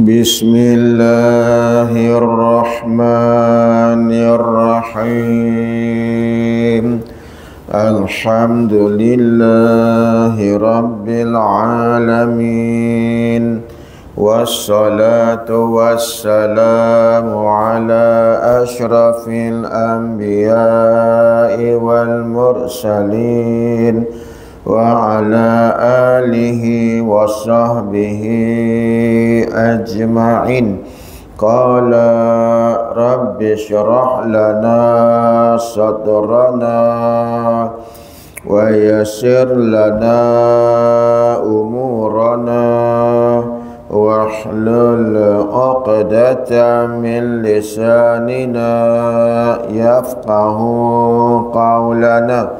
Bismillahirrahmanirrahim. Alhamdulillahi rabbil alamin. Wassalatu wassalamu ala ashrafil anbiya'i wal mursalin wa ala alihi wa sahbihi ajma'in. Qala rabbi syrah lana sadrana wa yassir lana umurana wahlul 'uqdatam min lisanina yafqahu qawlana.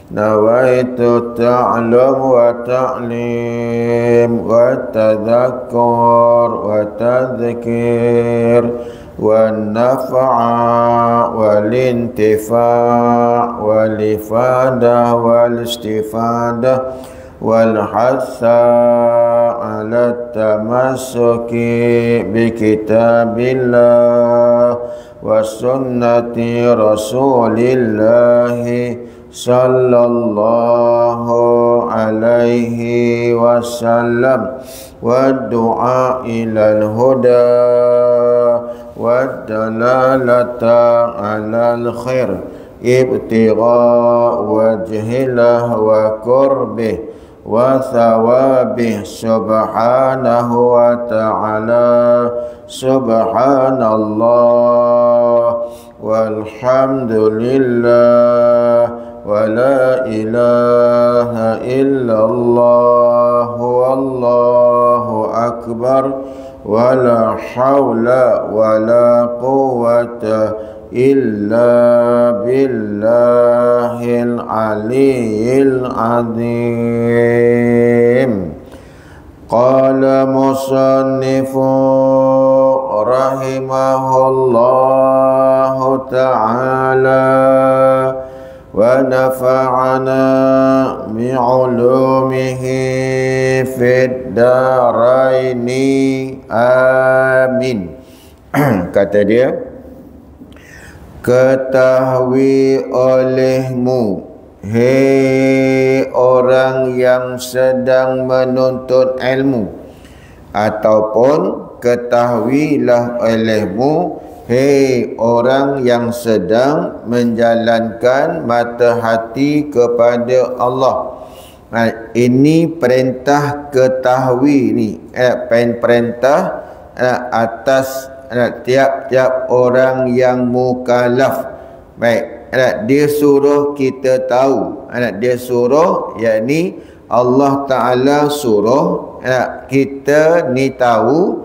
Nawaitu ta'lum wa ta'lim wa tadhakkur wa tadhkir wa nafa'a wal intifa' wal ifada wal istifada wal hassa ala tamassuki bi kitabillah wa sunnati rasulillahi sallallahu alaihi wasallam wa du'a ilal huda wa dalalata alal khair ibtigha wajhilah wa qurbih wa thawabih subhanahu wa ta'ala. Subhanallah walhamdulillah wa la ilaha illallah wallahu akbar wa la hawla wa la quwwata illa billahil aliyyil azim. Qala musannifu rahimahullahu ta'ala wa nafa'ana bi'ulumihi fid daraini amin. Kata dia, ketahui olehmu, hei orang yang sedang menuntut ilmu, ataupun ketahuilah olehmu, hei orang yang sedang menjalankan mata hati kepada Allah. Ini perintah ketahui ni, perintah atas tiap-tiap orang yang mukallaf. Baik, dia suruh kita tahu, dia suruh, yakni Allah Ta'ala suruh kita ni tahu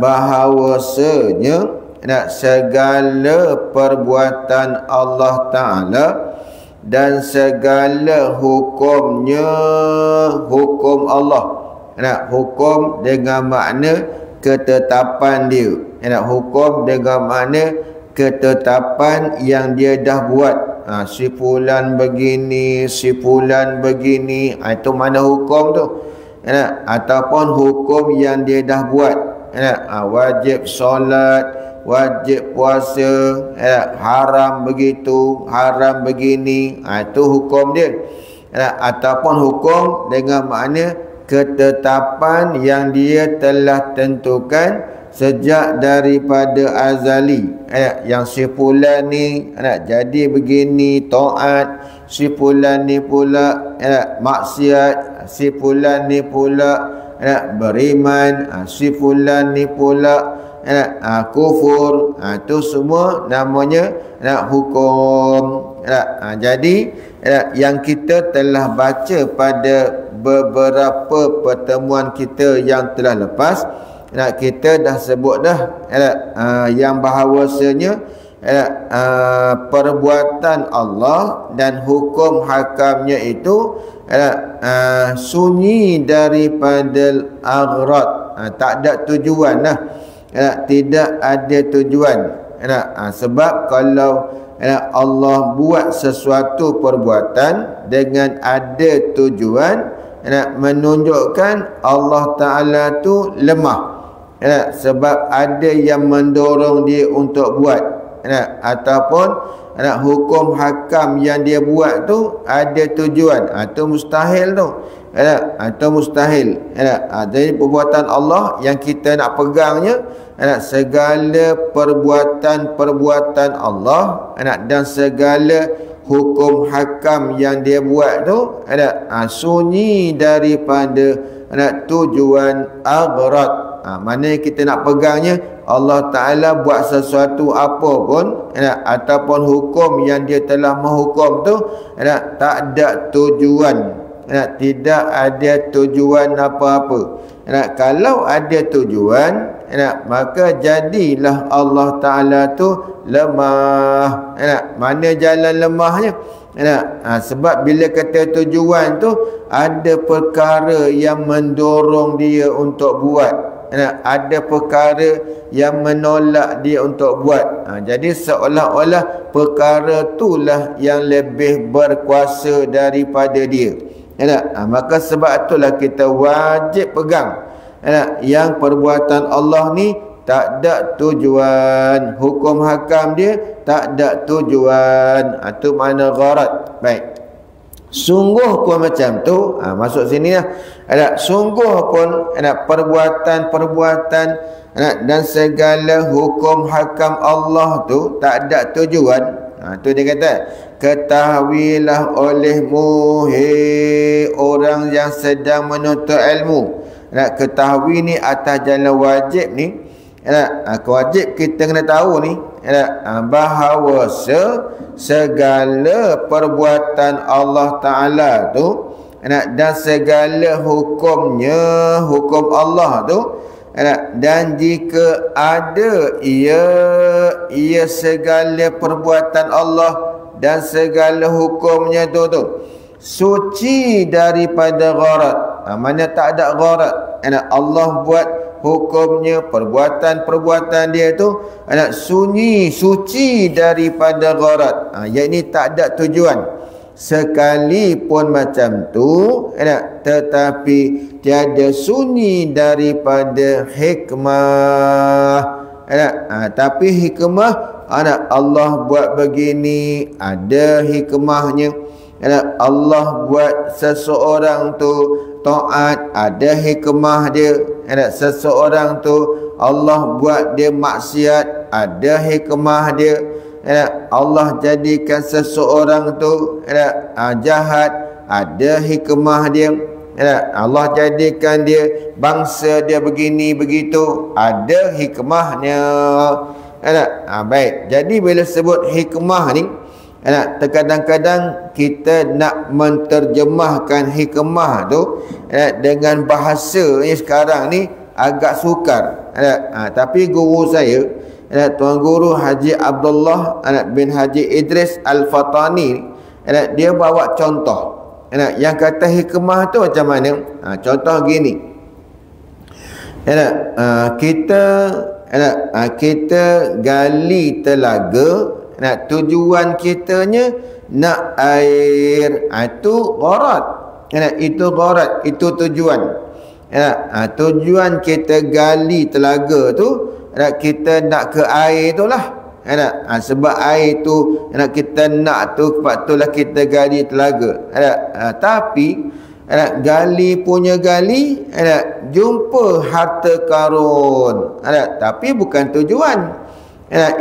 bahawasanya segala perbuatan Allah Ta'ala dan segala hukumnya hukum Allah. Hukum dengan makna ketetapan dia, hukum dengan makna ketetapan yang dia dah buat. Si fulan begini, si fulan begini, itu mana hukum tu. Ataupun hukum yang dia dah buat, wajib solat, wajib puasa, haram begitu, haram begini, itu hukum dia. Ataupun hukum dengan makna ketetapan yang dia telah tentukan sejak daripada azali. Yang si fulan ni jadi begini taat, si fulan ni pula maksiat, si fulan ni pula beriman, si fulan ni pula kufur. Itu semua namanya hukum. Jadi yang kita telah baca pada beberapa pertemuan kita yang telah lepas, kita dah sebut dah yang bahawasanya perbuatan Allah dan hukum hakamnya itu sunyi daripada aghrad, tak ada tujuan lah, tidak ada tujuan. Sebab kalau Allah buat sesuatu perbuatan dengan ada tujuan, menunjukkan Allah Ta'ala tu lemah. sebab ada yang mendorong dia untuk buat, ataupun hukum hakam yang dia buat tu ada tujuan, tu mustahil tu, atau mustahil. Jadi perbuatan Allah yang kita nak pegangnya, segala perbuatan Allah, dan segala hukum hakam yang dia buat tu sunyi daripada tujuan aghrad. Maknanya kita nak pegangnya, Allah Ta'ala buat sesuatu apa pun, ataupun hukum yang dia telah menghukum tu, tak ada tujuan, tidak ada tujuan apa-apa. Kalau ada tujuan, maka jadilah Allah Ta'ala tu lemah. Mana jalan lemahnya? Sebab bila kata tujuan tu, ada perkara yang mendorong dia untuk buat, ada perkara yang menolak dia untuk buat. Jadi seolah-olah perkara itulah yang lebih berkuasa daripada dia. Maka sebab itulah kita wajib pegang yang perbuatan Allah ni tak ada tujuan, hukum hakam dia tak ada tujuan. Itu makna gharad. Baik, sungguh pun macam tu, masuk sini lah. Sungguh pun perbuatan dan segala hukum hakam Allah tu tak ada tujuan. Tu dia kata, ketahuilah olehmu, hei orang yang sedang menuntut ilmu. Ketahui ni atas jalan wajib ni, wajib kita kena tahu ni, bahawa segala perbuatan Allah Ta'ala tu, dan segala hukumnya, hukum Allah tu, dan jika ada ia segala perbuatan Allah dan segala hukumnya tu suci daripada gharad. Mana tak ada gharad, Allah buat hukumnya, perbuatan-perbuatan dia tu sunyi, suci daripada gharad. Yang ini tak ada tujuan. Sekalipun macam tu, tetapi tiada sunyi daripada hikmah. Tapi hikmah, Allah buat begini, ada hikmahnya. Allah buat seseorang tu taat, ada hikmah dia. Seseorang tu Allah buat dia maksiat, ada hikmah dia. Allah jadikan seseorang tu jahat, ada hikmah dia. Allah jadikan dia bangsa dia begini begitu, ada hikmahnya. Baik, jadi bila sebut hikmah ni, terkadang-kadang kita nak menterjemahkan hikmah tu dengan bahasa ni sekarang ni agak sukar. Tapi guru saya, Tuan Guru Haji Abdullah bin Haji Idris Al-Fatani, dia bawa contoh yang kata hikmah tu macam mana. Contoh gini, kita gali telaga, tujuan kitanya nak air, itu gharad. Itu gharad, itu tujuan. Tujuan kita gali telaga tu, kita nak ke air tu lah. Sebab air tu kita nak tu, sebab tu lah kita gali telaga. Tapi gali punya gali, jumpa harta karun, tapi bukan tujuan.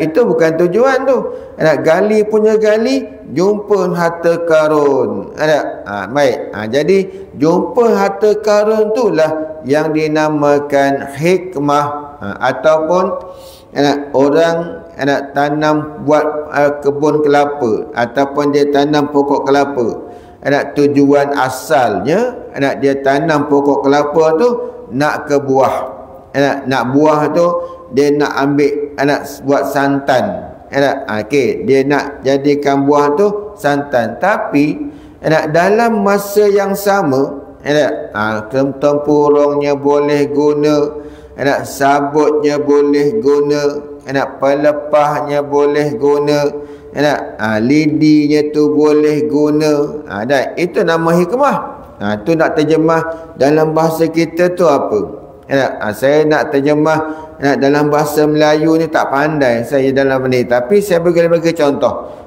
Itu bukan tujuan tu. Gali punya gali, jumpa harta karun. Baik, jadi jumpa harta karun tu lah yang dinamakan hikmah. Ataupun orang tanam buat kebun kelapa, ataupun dia tanam pokok kelapa. Tujuan asalnya dia tanam pokok kelapa tu nak ke buah. Nak buah tu dia nak ambil, buat santan. Okey, dia nak jadikan buah tu santan. Tapi dalam masa yang sama, tempurungnya boleh guna, sabutnya boleh guna, pelepahnya boleh guna, lidinya tu boleh guna. Dan itu nama hikmah. Tu nak terjemah dalam bahasa kita tu apa? Saya nak terjemah dalam bahasa Melayu ni tak pandai saya dalam ni, tapi saya bagi contoh.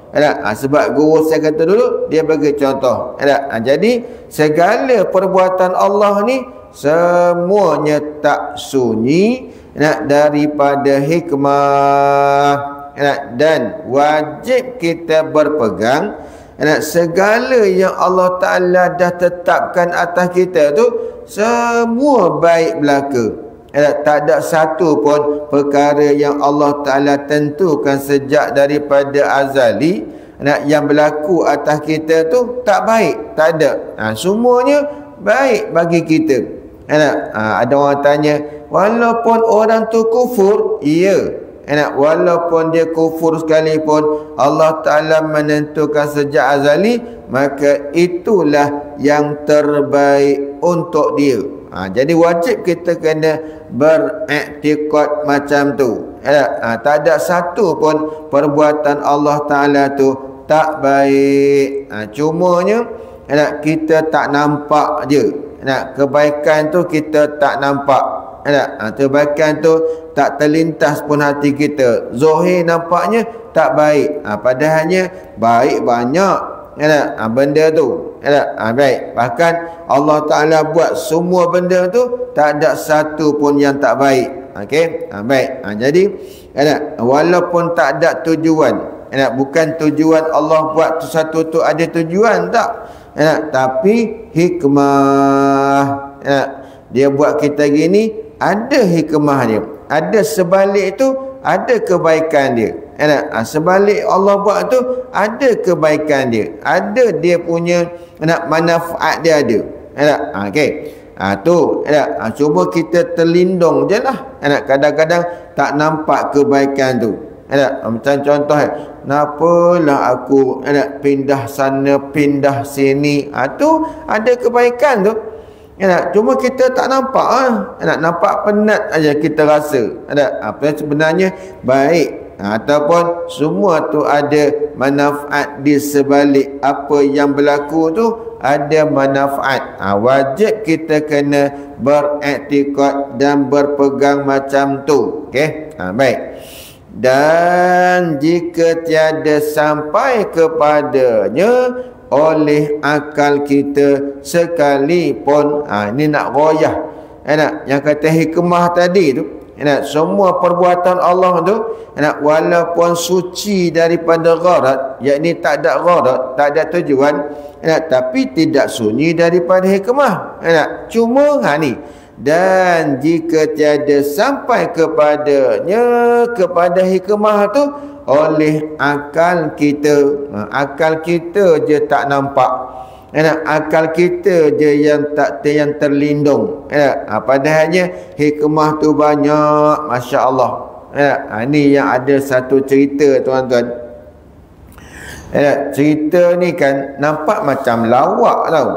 Sebab guru saya kata dulu, dia bagi contoh. Jadi segala perbuatan Allah ni semuanya tak sunyi daripada hikmah, dan wajib kita berpegang segala yang Allah Ta'ala dah tetapkan atas kita tu semua baik belaka. Tak ada satu pun perkara yang Allah Ta'ala tentukan sejak daripada azali yang berlaku atas kita tu tak baik, tak ada. Semuanya baik bagi kita. Ada orang tanya, walaupun orang tu kufur, iya, walaupun dia kufur sekalipun, Allah Ta'ala menentukan sejak azali, maka itulah yang terbaik untuk dia. Jadi wajib kita kena beriktikad macam tu. Tak ada satu pun perbuatan Allah Ta'ala tu tak baik. Cumanya kita tak nampak je. Kebaikan tu kita tak nampak. Kebaikan tu tak terlintas pun hati kita. Zahir nampaknya tak baik, padahalnya baik banyak benda tu. Baik. Bahkan Allah Ta'ala buat semua benda tu tak ada satu pun yang tak baik. Okey, baik. Jadi walaupun tak ada tujuan, bukan tujuan Allah buat satu tu ada tujuan tak, tapi hikmah. Dia buat kita gini, ada hikmah dia. Ada sebalik tu ada kebaikan dia. Sebalik Allah buat tu ada kebaikan dia, ada dia punya manfaat dia ada. Okey. Tu cuba kita terlindung je lah. Kadang-kadang tak nampak kebaikan tu. Macam contoh, nampalah aku pindah sana pindah sini, tu ada kebaikan tu. Cuma kita tak nampak. Nampak penat aja kita rasa. Apa sebenarnya baik, ataupun semua tu ada manfaat di sebalik apa yang berlaku tu, ada manfaat. Wajib kita kena beriktikad dan berpegang macam tu. Okey, baik. Dan jika tiada sampai kepadanya oleh akal kita sekalipun, ini nak royah yang kata hikmah tadi tu, semua perbuatan Allah tu walaupun suci daripada gharat, yakni tak ada gharat, tak ada tujuan, tapi tidak sunyi daripada hikmah. Cuma ni, dan jika tiada sampai kepadanya, kepada hikmah tu oleh akal kita, akal kita je tak nampak, akal kita je yang yang terlindung. Padahalnya hikmah tu banyak, Masya Allah. Ini yang ada satu cerita, tuan-tuan. Cerita ni kan nampak macam lawak tau.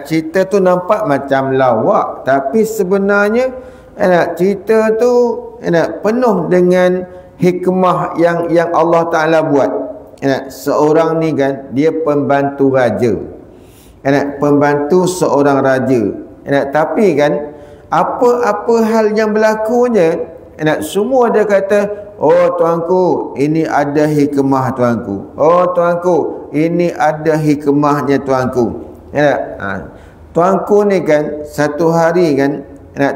Cerita tu nampak macam lawak, tapi sebenarnya cerita tu penuh dengan hikmah yang Allah Ta'ala buat. Seorang ni kan, dia pembantu raja, pembantu seorang raja. Tapi kan apa-apa hal yang berlakunya, semua dia kata, oh tuanku, ini ada hikmah tuanku. Oh tuanku, ini ada hikmahnya tuanku. Tuanku ni kan satu hari kan,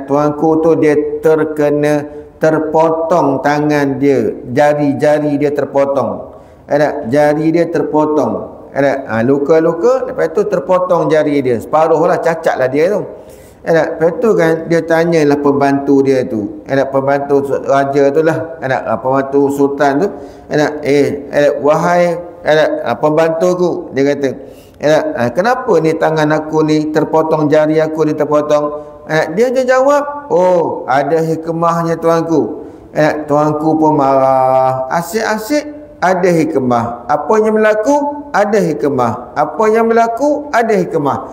tuanku tu dia terpotong tangan dia, jari-jari dia terpotong. Jari dia terpotong. Luka-luka, lepas tu terpotong jari dia, separuh lah, cacat lah dia tu. Lepas tu kan dia tanyalah pembantu dia tu, pembantu raja tu lah, pembantu sultan tu, wahai pembantuku, dia kata, kenapa ni tangan aku ni terpotong, jari aku ni terpotong? Dia je jawab, oh ada hikmahnya tuanku. Tuanku pun marah, asyik-asyik ada hikmah. Apa yang berlaku ada hikmah. Apa yang berlaku ada hikmah.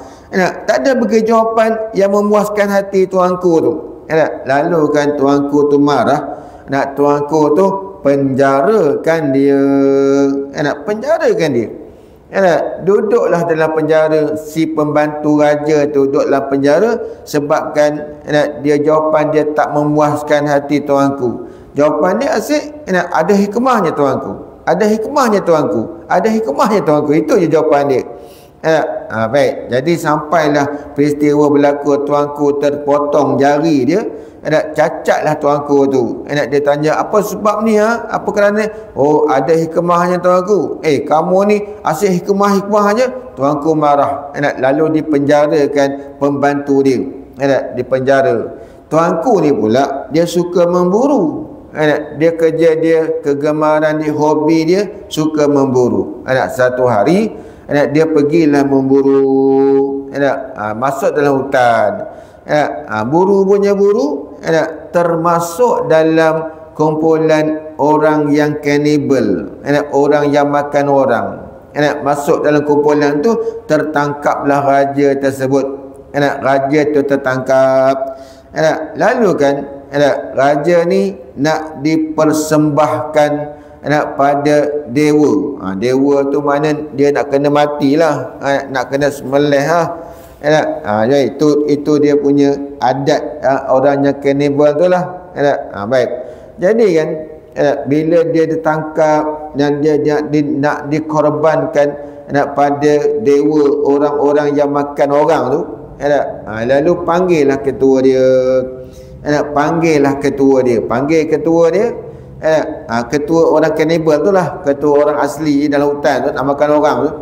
Tak ada bagi jawapan yang memuaskan hati tuanku tu. Lalu kan tuanku tu marah, tuanku tu penjarakan dia. Penjarakan dia. Duduklah dalam penjara. Si pembantu raja tu duduk dalam penjara sebabkan dia jawapan dia tak memuaskan hati tuanku. Jawapan dia asyik, ada hikmahnya tuanku, ada hikmahnya tuanku, ada hikmahnya tuanku. Itu je jawapan dia. Baik. Jadi sampailah peristiwa berlaku, tuanku terpotong jari dia. Cacatlah tuanku tu. Dia tanya, apa sebab ni Apa kerana? Oh, ada hikmahnya tuanku. Kamu ni asyik hikmah aja. Tuanku marah. Lalu dipenjarakan pembantu dia. Dipenjara. Tuanku ni pula dia suka memburu. Dia kerja dia, kegemaran dia, hobi dia suka memburu. Satu hari dia pergilah memburu. Masuk dalam hutan. Buru punya buru, termasuk dalam kumpulan orang yang cannibal, orang yang makan orang. Masuk dalam kumpulan tu, tertangkaplah raja tersebut. Raja tu tertangkap. Lalu kan raja ni nak dipersembahkan pada dewa. Dewa tu mana dia nak kena matilah, nak kena sembelih lah. Itu dia punya adat orang yang cannibal tu lah. Baik. Jadi kan bila dia ditangkap dan dia nak dikorbankan pada dewa, orang-orang yang makan orang tu, lalu panggillah ketua dia. Panggil ketua dia. Ketua orang cannibal tu lah, ketua orang asli dalam hutan tu nak makan orang tu.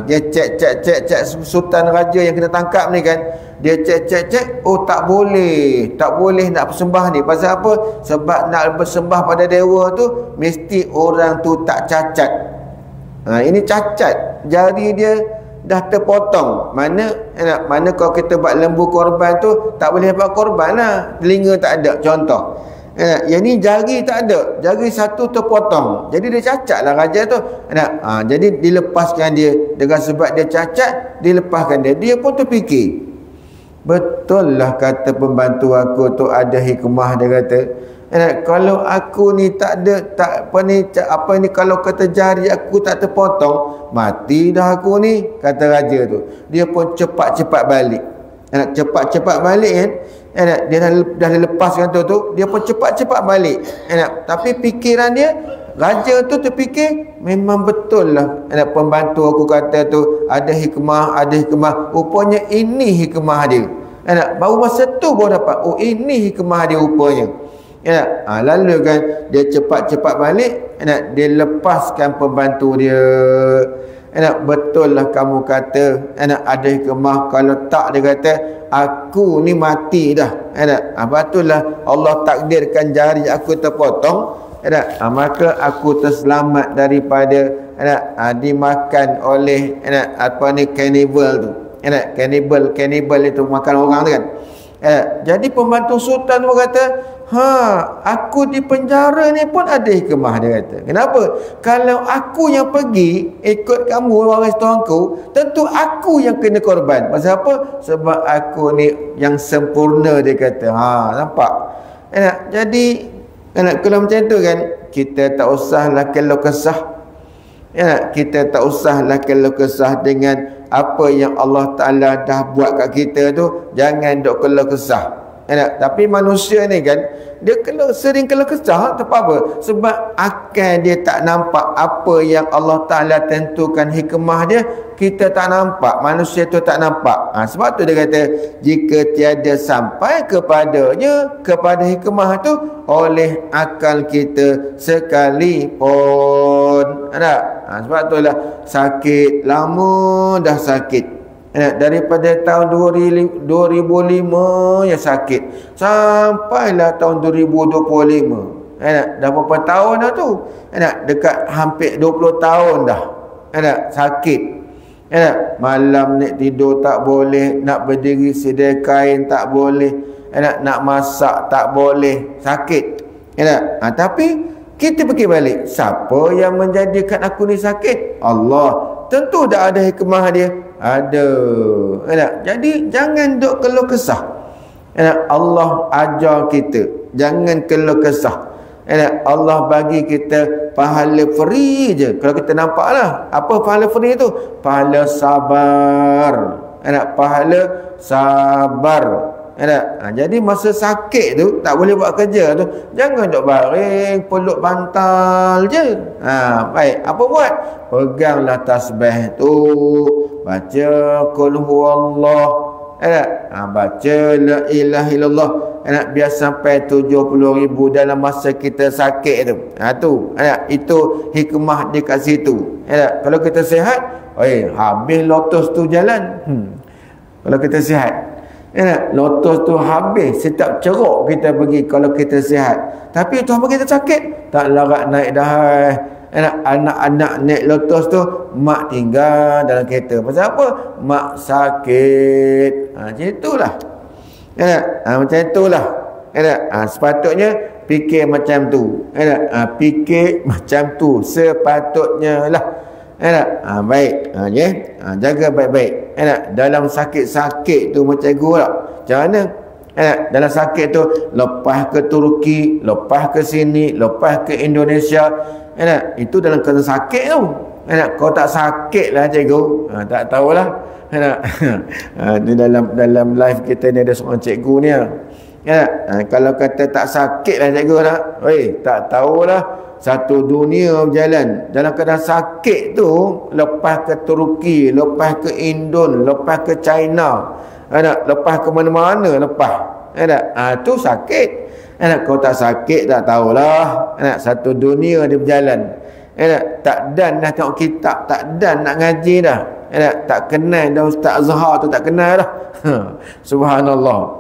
Dia cek sultan raja yang kena tangkap ni kan. Dia cek, oh tak boleh nak bersembah ni. Pasal apa? Sebab nak bersembah pada dewa tu mesti orang tu tak cacat. Ini cacat, jari dia dah terpotong. Mana kalau kita buat lembu korban tu tak boleh buat korban lah, telinga tak ada contoh. Yang ni jari tak ada, jari satu terpotong. Jadi dia cacat lah raja tu. Jadi dilepaskan dia. Dengan sebab dia cacat, dilepaskan dia. Dia pun terfikir, betul lah kata pembantu aku tu ada hikmah. Dia kata, kalau aku ni tak ada, kalau kata jari aku tak terpotong, mati dah aku ni, kata raja tu. Dia pun cepat-cepat balik. Cepat-cepat balik kan. Dia dah lepaskan tu, dia pun cepat-cepat balik. Tapi fikiran dia, raja tu terfikir, memang betul lah pembantu aku kata tu ada hikmah. Rupanya ini hikmah dia. Baru masa tu baru dapat, oh ini hikmah dia rupanya. Lalu kan dia cepat-cepat balik, dia lepaskan pembantu dia. Betul lah kamu kata ada hikmah. Kalau tak, dia kata, aku ni mati dah. Betul lah Allah takdirkan jari aku terpotong. Maka aku terselamat daripada dimakan oleh cannibal tu. Cannibal itu makan orang tu kan. Jadi pembantu sultan pun kata, aku di penjara ni pun ada hikmah. Dia kata, kenapa? Kalau aku yang pergi ikut kamu waris tuanku, tentu aku yang kena korban. Pasal apa? Sebab aku ni yang sempurna, dia kata. Nampak? Jadi kalau macam tu kan, kita tak usahlah keluh kesah. Kita tak usahlah keluh kesah dengan apa yang Allah Ta'ala dah buat kat kita tu. Jangan duk keluh kesah. Tapi manusia ni kan, dia sering keluh kesah. Tak apa. Sebab akal dia tak nampak apa yang Allah Ta'ala tentukan hikmah dia. Kita tak nampak, manusia tu tak nampak. Sebab tu dia kata, jika tiada sampai kepadanya, kepada hikmah tu, oleh akal kita sekalipun. Sebab tu lah sakit, lama dah sakit. Daripada tahun 2005 yang sakit sampailah tahun 2025. Dah berapa tahun dah tu? Dekat hampir 20 tahun dah. Sakit. Malam nak tidur tak boleh, nak berdiri sedia kain tak boleh, nak masak tak boleh, sakit. Tapi kita fikir balik, siapa yang menjadikan aku ni sakit? Allah. Tentu dah ada hikmah dia. Ada. Jadi jangan duk keluh kesah. Allah ajar kita, jangan keluh kesah. Allah bagi kita pahala free je. Kalau kita nampak lah, apa pahala free tu? Pahala sabar. Pahala sabar. Jadi masa sakit tu tak boleh buat kerja tu, jangan duk baring peluk bantal je. Baik, apa buat? Peganglah tasbih tu, baca qul huwallah, baca la ilaha illallah, biar sampai 70,000 dalam masa kita sakit tu. Itu hikmah di kat situ. Kalau kita sihat, habis lotus tu jalan. Kalau kita sihat, lotus tu habis, setiap ceruk kita pergi kalau kita sihat. Tapi Tuhan bagi kita sakit, tak larat naik dah. Anak-anak naik lotus tu, mak tinggal dalam kereta. Pasal apa? Mak sakit. Macam itulah. Macam itulah. Sepatutnya fikir macam tu. Fikir macam tu sepatutnya lah. Baik. Jaga baik-baik. Dalam sakit-sakit tu macam cikgu lah. Macam mana? Dalam sakit tu, lepas ke Turki, lepas ke sini, lepas ke Indonesia. Itu dalam kena sakit tu. Kau tak sakit lah cikgu, tak tahulah. Di dalam live kita ni ada seorang cikgu ni. Kalau kata tak sakit lah cikgu nak, tak tahulah. Satu dunia berjalan dalam keadaan sakit tu. Lepas ke Turki, lepas ke Indon, lepas ke China, lepas ke mana-mana, lepas. Tu sakit. Kau tak sakit tak tahulah. Satu dunia dia berjalan. Tak dan dah tengok kitab, tak dan nak ngaji dah. Tak kenal dah Ustaz Azhar tu, tak kenal dah. Subhanallah.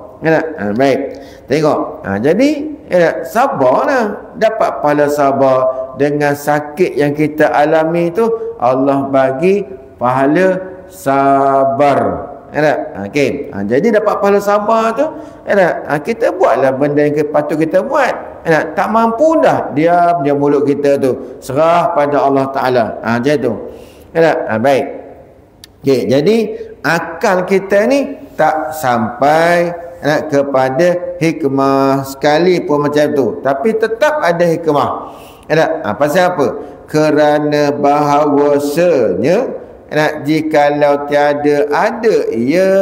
Baik. Tengok. Jadi sabarlah, dapat pahala sabar dengan sakit yang kita alami tu. Allah bagi pahala sabar. Okey. Jadi dapat pahala sabar tu, kita buatlah benda yang patut kita buat. Tak mampu dah, diam mulut kita tu, serah pada Allah Taala. Macam tu. Baik. Okey, jadi akal kita ni tak sampai kepada hikmah sekalipun macam tu, tapi tetap ada hikmah. Pasal apa? Kerana bahawasanya jikalau tiada ada ia,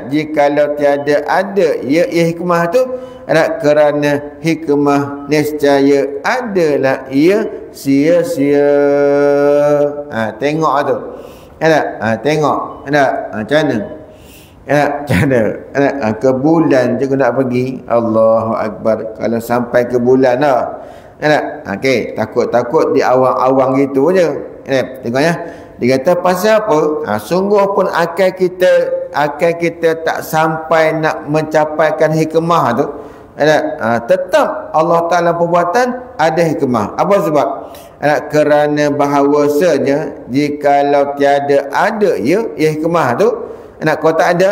jikalau tiada ada ia, hikmah tu, kerana hikmah niscaya adalah ia sia-sia. Tengok tu. Tengok. Macam mana? Macam mana? Ke bulan je nak pergi. Allahu Akbar. Kalau sampai ke bulan dah. Okey, takut-takut di awang-awang gitu je. Tengok ya. Dia kata pasal apa? Sungguh pun akal kita tak sampai nak mencapaikan hikmah tu. Tetap Allah Ta'ala perbuatan ada hikmah. Apa sebab? Kerana bahawasanya jikalau tiada ada ia hikmah tu, kau tak ada,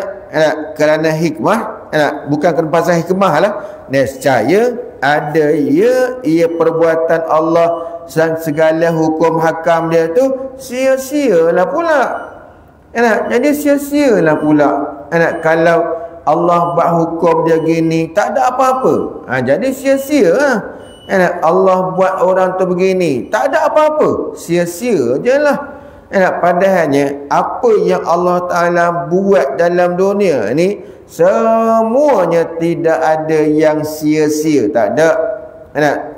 kerana hikmah, bukan kerana pasal hikmah lah, nescaya ada ia perbuatan Allah dan segala hukum hakam dia tu sia-sialah pula. Jadi sia-sialah pula. Kalau Allah buat hukum dia gini, tak ada apa-apa. Jadi sia-sia lah. Allah buat orang tu begini, tak ada apa-apa, sia-sia je lah. Padahalnya apa yang Allah Ta'ala buat dalam dunia ni, semuanya tidak ada yang sia-sia. Tak ada.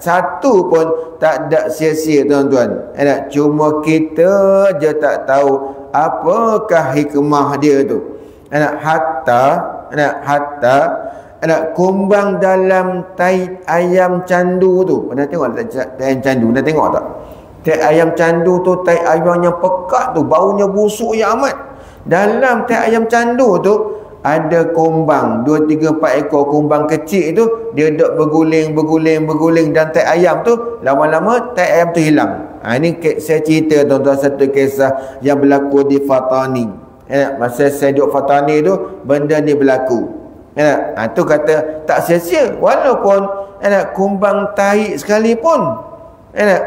Satu pun tak ada sia-sia tuan-tuan. Cuma kita je tak tahu apakah hikmah dia tu. Hatta kumbang dalam tai ayam candu tu. Pernah tengok tak tai ayam candu? Pernah tengok tak? Tai ayam candu tu, tai ayam yang pekat tu, baunya busuk ya amat. Dalam tai ayam candu tu ada kumbang, 2, 3, 4 ekor kumbang kecil tu. Dia duk berguling dan tai ayam tu lama-lama tai ayam tu hilang. Ini saya cerita tuan-tuan satu kisah yang berlaku di Fatani. Masa saya duduk Fatani tu, benda ni berlaku. Tu kata tak sia-sia. Walaupun kumbang tahi sekalipun,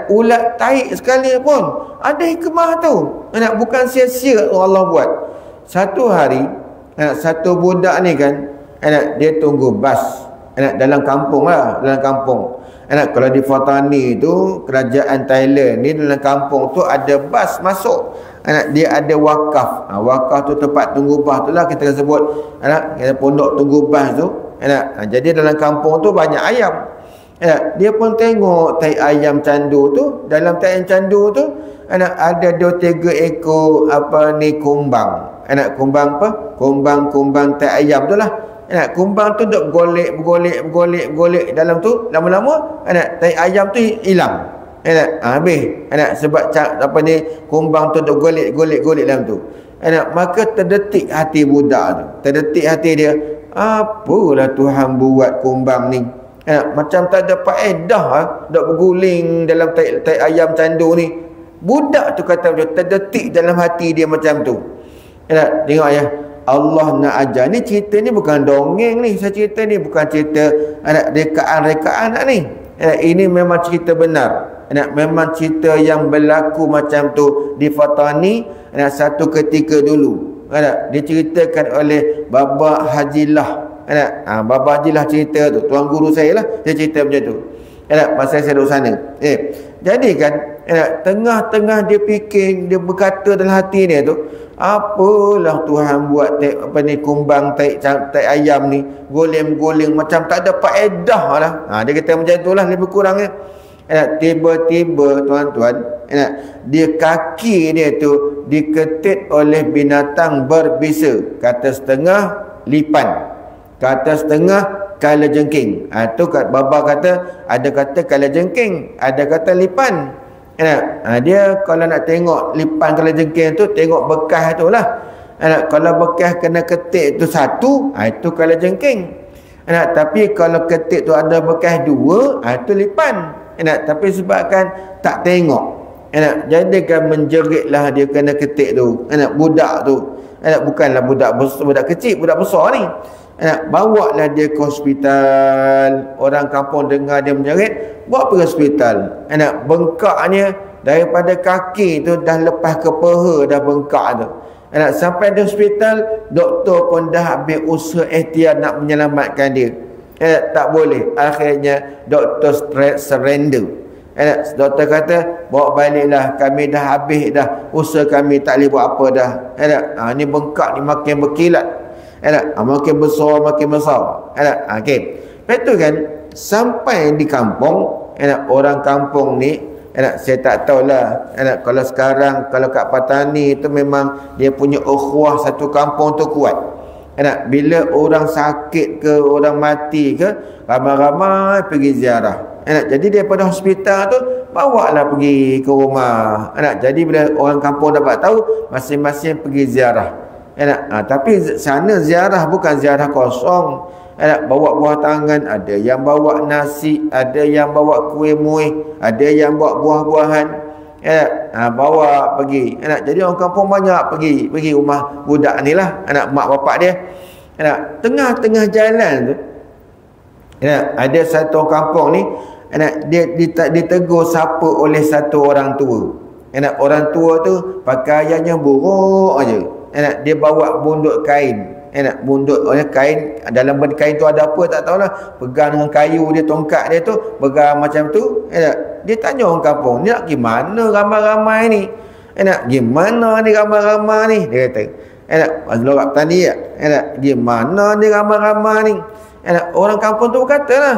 ulat tahi sekalipun, ada hikmah tu. Bukan sia-sia Allah buat. Satu hari, satu budak ni kan, dia tunggu bas dalam kampung lah, dalam kampung. Kalau di Fatani tu, kerajaan Thailand ni, dalam kampung tu ada bas masuk. Dia ada wakaf. Wakaf tu tempat tunggu bas tu lah kita sebut. Kita pondok tunggu bas tu. Jadi dalam kampung tu banyak ayam. Dia pun tengok tai ayam candu tu. Dalam tai ayam candu tu ada 2-3 ekor kumbang. Kumbang apa? Kumbang tai ayam tu lah. Kumbang tu duk bergolek dalam tu. Lama-lama tai ayam tu hilang. Habis. Sebab kumbang tu duk golek dalam tu. Maka terdetik hati budak tu. Terdetik hati dia. Apalah Tuhan buat kumbang ni. Macam tak ada faedah duk berguling dalam tai ayam candu ni. Budak tu kata macam terdetik dalam hati dia macam tu. Tengok ya, Allah nak ajar ni, cerita ni bukan dongeng ni. Saya cerita ni bukan cerita rekaan-rekaan ni. Ini memang cerita benar. Memang cerita yang berlaku macam tu di Fatani. Satu ketika dulu diceritakan oleh Baba Hajilah. Baba Hajilah cerita tu, tuan guru saya lah, dia cerita macam tu. Pasal saya duduk sana. Jadi kan tengah-tengah dia fikir, dia berkata dalam hati dia tu, apalah Tuhan buat kumbang tai ayam ni goleng-goleng macam tak ada faedah lah. Dia kata macam tu lah lebih kurangnya. Tiba-tiba tuan-tuan, dia kaki dia tu diketit oleh binatang berbisa. Kata setengah lipan, kata setengah kalajengking. Tu Baba kata, ada kata kalajengking, ada kata lipan. Dia kalau nak tengok lipan kalajengking tu, tengok bekas tu lah. Kalau bekas kena ketik tu satu, itu kalajengking. Tapi kalau ketik tu ada bekas dua, itu lipan. Tapi sebabkan tak tengok, jadi kan menjeritlah dia kena ketik tu. Budak tu bukanlah budak kecil, budak besar ni. Bawa lah dia ke hospital. Orang kampung dengar dia menjerit, bawa pergi hospital. Bengkaknya daripada kaki tu dah lepas ke paha, dah bengkak tu. Sampai di hospital, doktor pun dah ambil usaha ikhtiar nak menyelamatkan dia. Tak boleh. Akhirnya doktor surrender. Doktor kata, bawa baliklah, kami dah habis dah, usaha kami tak boleh buat apa dah. Ni bengkak ni makin berkilat, makin besar. Okay. Lepas tu kan, sampai di kampung, orang kampung ni, saya tak tahulah, kalau sekarang, kalau kat Patani tu memang dia punya ukhuwah satu kampung tu kuat. Bila orang sakit ke, orang mati ke, ramai-ramai pergi ziarah. Jadi daripada hospital tu, bawalah pergi ke rumah. Jadi bila orang kampung dapat tahu, masing-masing pergi ziarah. Tapi sana ziarah bukan ziarah kosong. Bawa buah tangan, ada yang bawa nasi, ada yang bawa kuih muih, ada yang bawa buah-buahan. Bawa pergi. Jadi orang kampung banyak pergi rumah budak ni lah, anak mak bapak dia. Tengah-tengah jalan tu, ada satu orang kampung ni, dia ditegur sapa oleh satu orang tua. Orang tua tu pakaiannya buruk aja. Dia bawa bunduk kain. Bunduk kain, dalam kain tu ada apa tak tahulah, pegang dengan kayu dia, tongkat dia tu pegang macam tu. Dia tanya orang kampung, ni nak gimana ramai-ramai ni? Gimana ni ramai-ramai ni? Dia kata, Lorak tadi gimana ni ramai-ramai ni? Orang kampung tu berkata lah,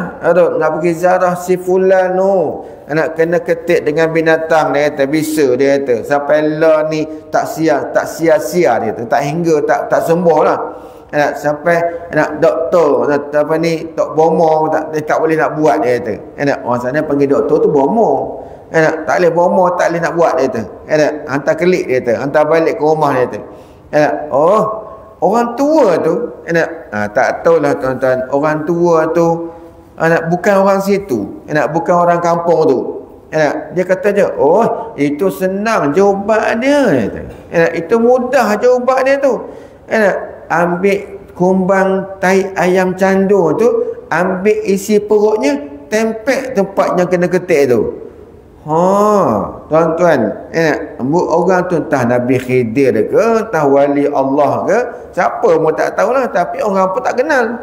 nak pergi ziarah si fulan tu, kena ketik dengan binatang. Dia kata bisa, dia kata sampai lah ni tak sia-sia, dia kata tak hingga tak sembuh lah. Sampai doktor Tok Bomo tak boleh nak buat, dia kata. Orang sana panggil doktor tu Bomo. Tak boleh Bomo, tak boleh nak buat, dia kata. Hantar kelik, dia kata, hantar balik ke rumah, dia kata. Orang tua tu, tak tahulah tuan-tuan, orang tua tu bukan orang situ, bukan orang kampung tu. Dia kata je, itu senang je ubat dia, itu mudah je ubat dia tu. Ambil kumbang tai ayam candu tu, ambil isi perutnya, tempel tempat yang kena ketik tu. Tuan-tuan, orang tu entah Nabi Khidir ke, entah wali Allah ke, siapa pun tak tahulah, tapi orang pun tak kenal.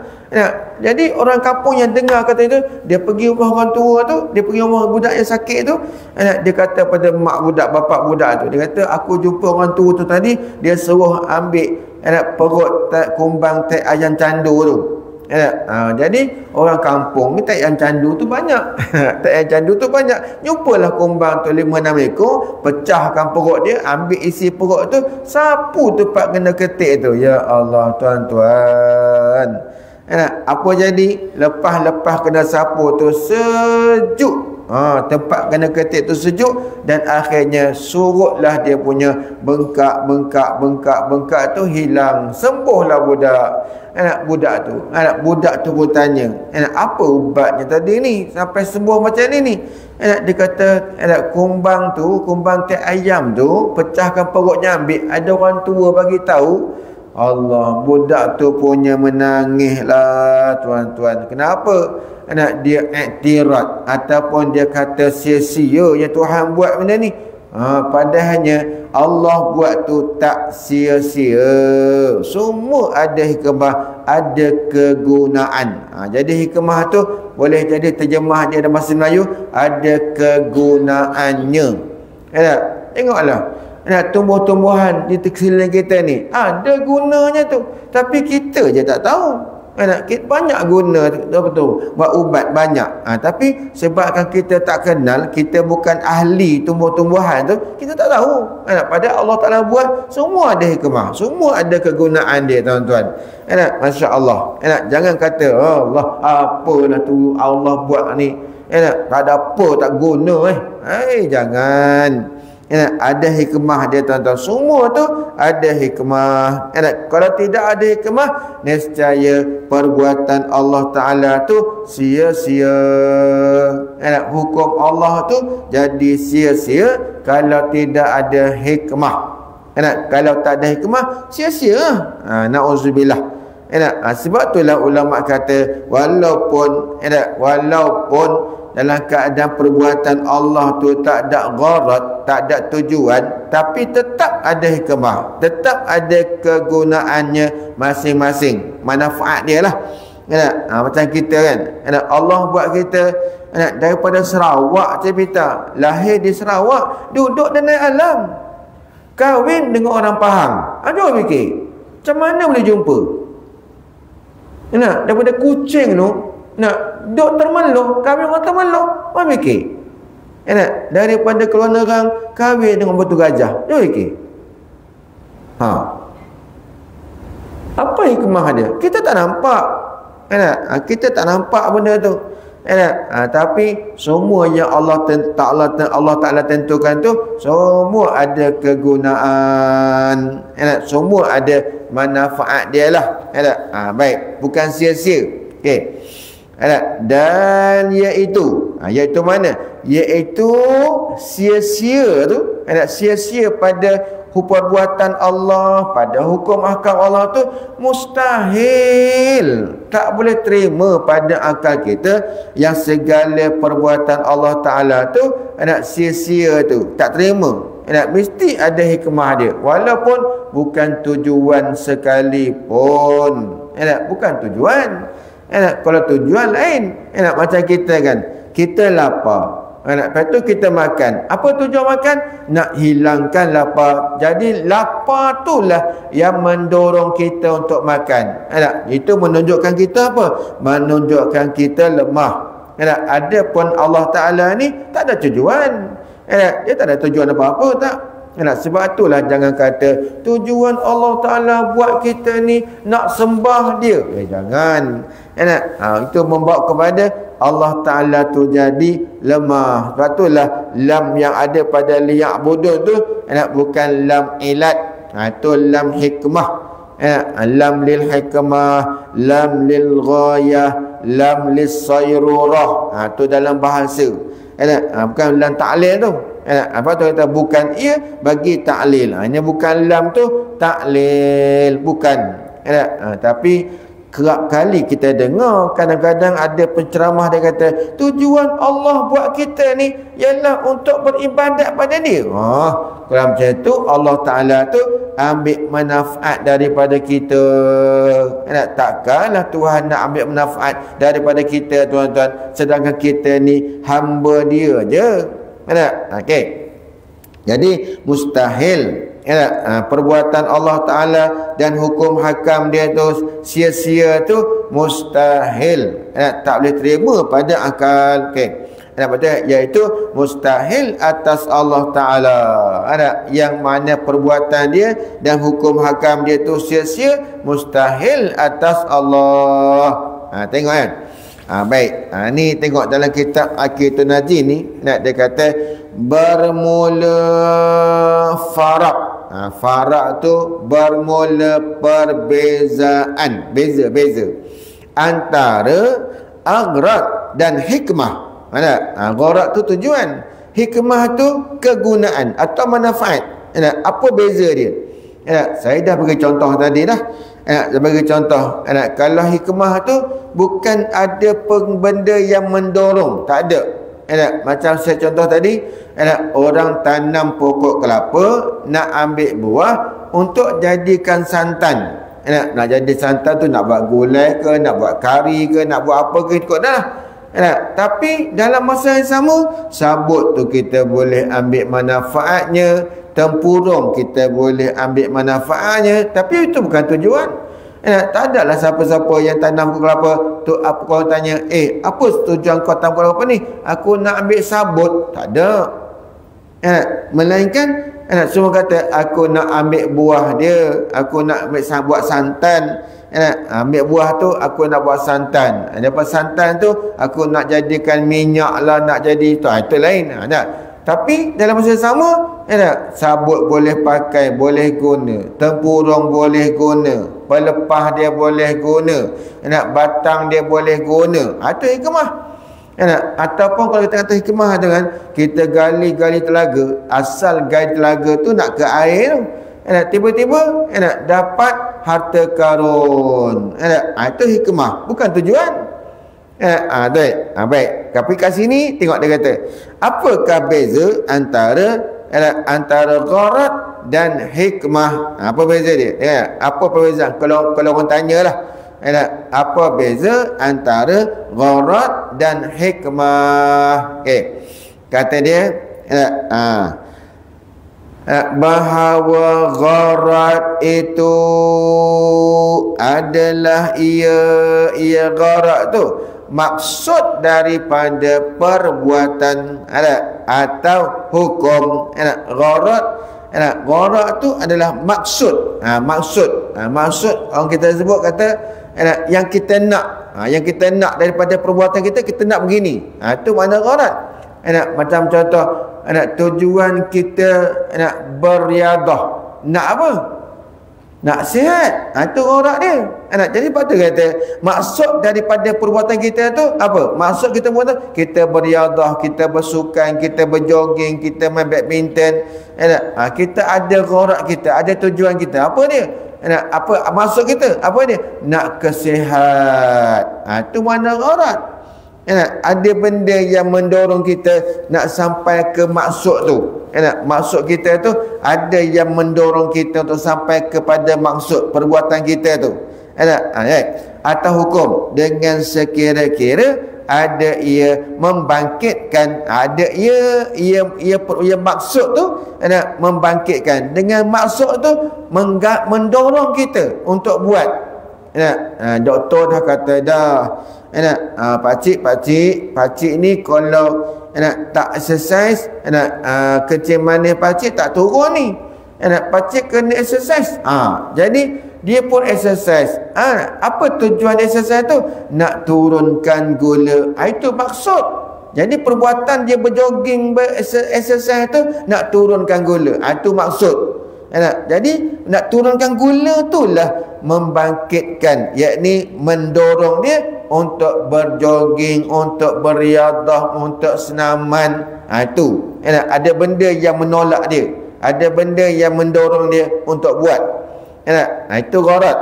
Jadi orang kampung yang dengar kata itu, dia pergi rumah orang tua tu, dia pergi rumah budak yang sakit tu, dia kata pada mak budak, bapak budak tu, dia kata, aku jumpa orang tua tu tadi, dia suruh ambil perut kumbang tek ayam candu tu. Jadi orang kampung ni tak ayam candu tu banyak. Tak ayam candu tu banyak. Jumpalah kumbang tu 5-6 ekor, pecahkan perut dia, ambil isi perut tu, sapu tempat kena ketik tu. Ya Allah, tuan-tuan. Apa jadi? Lepas kena sapu tu sejuk. Tempat kena ketik tu sejuk, dan akhirnya surutlah dia punya bengkak tu hilang, sembuhlah budak. Budak tu pun tanya, apa ubatnya tadi ni sampai sembuh macam ni? Dia kata, kumbang tek ayam tu, pecahkan perutnya, ambil, ada orang tua bagi tahu. Allah, budak tu punya menangis lah, tuan-tuan. Kenapa? Dia iktirad ataupun dia kata sia-sia yang Tuhan buat benda ni. Padahalnya Allah buat tu tak sia-sia. Semua ada hikmah, ada kegunaan. Jadi hikmah tu boleh jadi terjemah dia dalam bahasa Melayu, ada kegunaannya. Tengoklah, tumbuh-tumbuhan di sekeliling kita ni ada gunanya tu, tapi kita je tak tahu. Banyak guna betul buat ubat banyak, tapi sebabkan kita tak kenal, kita bukan ahli tumbuh-tumbuhan tu, kita tak tahu. Padahal Allah Ta'ala buat semua ada hikmah, semua ada kegunaan dia, tuan-tuan. Masya Allah. Jangan kata Allah, apalah tu Allah buat ni, tak ada apa, tak guna. Jangan. Ada hikmah dia, tuan-tuan. Semua tu ada hikmah. Kalau tidak ada hikmah, nescaya perbuatan Allah Ta'ala tu sia-sia. Hukum Allah tu jadi sia-sia kalau tidak ada hikmah. Kalau tak ada hikmah, sia-sia. Na'udzubillah. Sebab itulah ulama kata, walaupun dalam keadaan perbuatan Allah tu tak ada gharad, tak ada tujuan, tapi tetap ada hikmah, tetap ada kegunaannya masing-masing, manfaat dia lah. Macam kita kan, Allah buat kita daripada Sarawak cerita, lahir di Sarawak, duduk dalam alam, kahwin dengan orang Pahang. Aduh fikir, macam mana boleh jumpa? Daripada kucing tu, duk Temerloh, kahwin dengan Temerloh. Apa fikir? Daripada keluar nerang, kahwin dengan Batu Gajah. Dia fikir. Apa hikmah dia? Kita tak nampak. Kita tak nampak benda tu. Tapi semua yang Allah Ta'ala tentukan tu, semua ada kegunaan. Semua ada manfaat dia lah. Baik, bukan sia-sia. Okey. Dan iaitu mana? Iaitu sia-sia tu, sia-sia pada perbuatan Allah, pada hukum ahkam Allah tu mustahil. Tak boleh terima pada akal kita yang segala perbuatan Allah Ta'ala tu sia-sia tu, tak terima. Mesti ada hikmah dia, walaupun bukan tujuan sekalipun. Bukan tujuan. Kalau tujuan lain, macam kita kan, kita lapar, lepas tu kita makan. Apa tujuan makan? Nak hilangkan lapar. Jadi lapar itulah yang mendorong kita untuk makan. Itu menunjukkan kita apa? Menunjukkan kita lemah. Adapun Allah Ta'ala ni tak ada tujuan. Dia tak ada tujuan apa-apa, tak. Sebab itulah jangan kata tujuan Allah Ta'ala buat kita ni nak sembah dia. Jangan. Itu membawa kepada Allah Ta'ala tu jadi lemah. Sebab itulah lam yang ada pada liya'budun tu bukan lam ilat. Itu lam hikmah. Lam lil hikmah, lam lil ghayah, lam lis sayrurah. Itu dalam bahasa. Bukan lam ta'lil tu. Apa tu kata bukan ia bagi ta'lil. Hanya bukan lam tu ta'lil, bukan. Tapi Kerap kali kita dengar kadang-kadang ada penceramah dia kata tujuan Allah buat kita ni ialah untuk beribadat pada dia. Kalau macam tu Allah Ta'ala tu ambil manfaat daripada kita. Takkanlah Tuhan nak ambil manfaat daripada kita, tuan-tuan, sedangkan kita ni hamba dia je. Okey. Jadi mustahil perbuatan Allah Ta'ala dan hukum hakam dia tu sia-sia tu mustahil, tak boleh terima pada akal. Okey, iaitu mustahil atas Allah Ta'ala, yang mana perbuatan dia dan hukum hakam dia tu sia-sia, mustahil atas Allah. Tengok kan. Baik, ni tengok dalam kitab Aqidun Najin ni, dia kata bermula farak. Farak tu bermula perbezaan, beza-beza antara aghrad dan hikmah. Gharad tu tujuan, hikmah tu kegunaan atau manfaat. Apa beza dia? Saya dah bagi contoh tadi dah. Sebagai contoh, kalau hikmah tu bukan ada benda yang mendorong, tak ada. Macam saya contoh tadi, orang tanam pokok kelapa nak ambil buah untuk jadikan santan. Nak jadi santan tu nak buat gulai ke, nak buat kari ke, nak buat apa ke, ikut dah. Tapi dalam masa yang sama, sabut tu kita boleh ambil manfaatnya, tempurung kita boleh ambil manfaatnya, tapi itu bukan tujuan. Tak adalah siapa-siapa yang tanam pokok kelapa tu, apa kau tanya, apa tujuan kau tanam pokok kelapa ni? Aku nak ambil sabut. Tak ada. Melainkan semua kata aku nak ambil buah dia, aku nak ambil buat santan. Ambil buah tu aku nak buat santan. Dapat santan tu aku nak jadikan minyak lah, nak jadi tu, itu lain. Tapi dalam masa yang sama, sabut boleh pakai, boleh guna, tempurung boleh guna, pelepah dia boleh guna, batang dia boleh guna. Itu hikmah. Ataupun kalau kita kata hikmah tu kan, kita gali-gali telaga, asal gali telaga tu nak ke air tu, tiba-tiba dapat harta karun. Itu hikmah, bukan tujuan. Baik. Tapi kat sini tengok dia kata, apakah beza antara gharad dan hikmah? Apa beza dia? Apa perbezaan? Kalau orang tanyalah, apa beza antara gharad dan hikmah? Okey. Kata dia bahawa gharad itu adalah ia gharad tu maksud daripada perbuatan atau hukum. Gharad tu adalah maksud. Maksud orang kita sebut kata yang kita nak, yang kita nak daripada perbuatan kita, kita nak begini. Itu makna gharad. Macam contoh, tujuan kita beriadah, nak apa? Nak sihat. Itu gharad dia. Jadi patut kata maksud daripada perbuatan kita tu apa? Maksud kita buat tu, kita beriadah, kita bersukan, kita berjoging, kita main badminton. Kita ada gharad kita, ada tujuan kita. Apa dia? Apa maksud kita? Apa dia? Nak kesihat. Itu mana gharad. Ada benda yang mendorong kita nak sampai ke maksud tu. Maksud kita tu ada yang mendorong kita untuk sampai kepada maksud perbuatan kita tu. Atau hukum dengan sekira-kira ada ia membangkitkan, ada ia maksud tu membangkitkan, dengan maksud tu mendorong kita untuk buat. Doktor dah kata dah, pakcik ni kalau tak exercise, kencing manis pakcik tak turun ni, pakcik kena exercise. Jadi dia pun exercise. Apa tujuan exercise tu? Nak turunkan gula. Itu maksud. Jadi perbuatan dia berjoging, exercise tu nak turunkan gula. Itu maksud. Jadi nak turunkan gula itulah membangkitkan, yakni mendorong dia untuk berjoging, untuk beriadah, untuk senaman. Itu ada benda yang menolak dia, ada benda yang mendorong dia untuk buat. Itu gharad.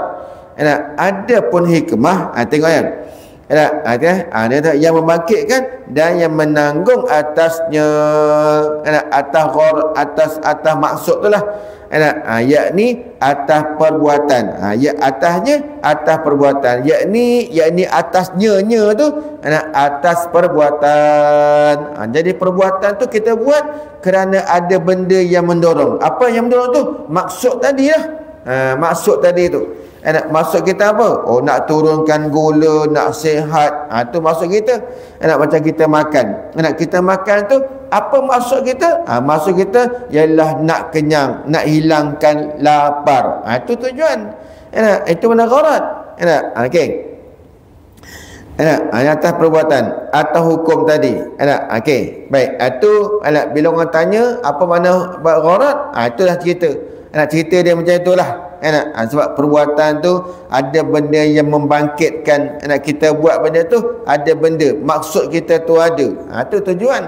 Ada pun hikmah. Tengok ya. Dia yang membangkitkan dan yang menanggung atasnya, atas maksud tu lah, yakni atas perbuatan. Atasnya atas perbuatan, yakni atasnya tu atas perbuatan. Jadi perbuatan tu kita buat kerana ada benda yang mendorong. Apa yang mendorong tu? Maksud tadi lah. Maksud tadi tu. Maksud kita apa? Nak turunkan gula, nak sihat. Tu maksud kita. Macam kita makan. Kita makan tu, apa maksud kita? Maksud kita ialah nak kenyang, nak hilangkan lapar. Itu tujuan. Itu mana gharat. Okey. Atas perbuatan atau hukum tadi. Okey. Baik. Itu bila orang tanya apa mana gharat, itulah cerita. Cerita dia macam itulah. Sebab perbuatan tu ada benda yang membangkitkan. Kita buat benda tu, ada benda, maksud kita tu ada. Itu tujuan.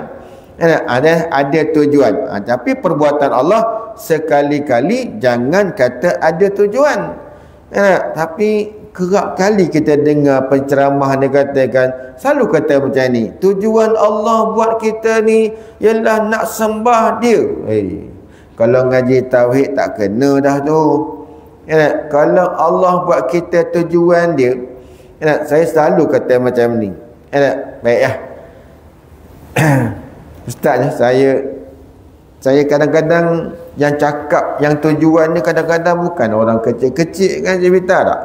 Ada tujuan. Tapi perbuatan Allah sekali-kali jangan kata ada tujuan. Tapi kerap kali kita dengar penceramah dia katakan, selalu kata macam ni, tujuan Allah buat kita ni ialah nak sembah dia. Kalau ngaji tauhid tak kena dah tu. Kalau Allah buat kita tujuan dia, saya selalu kata macam ni. Baik ya. Ustaz, saya kadang-kadang yang cakap yang tujuan ni kadang-kadang bukan orang kecil-kecil kan, cerita tak?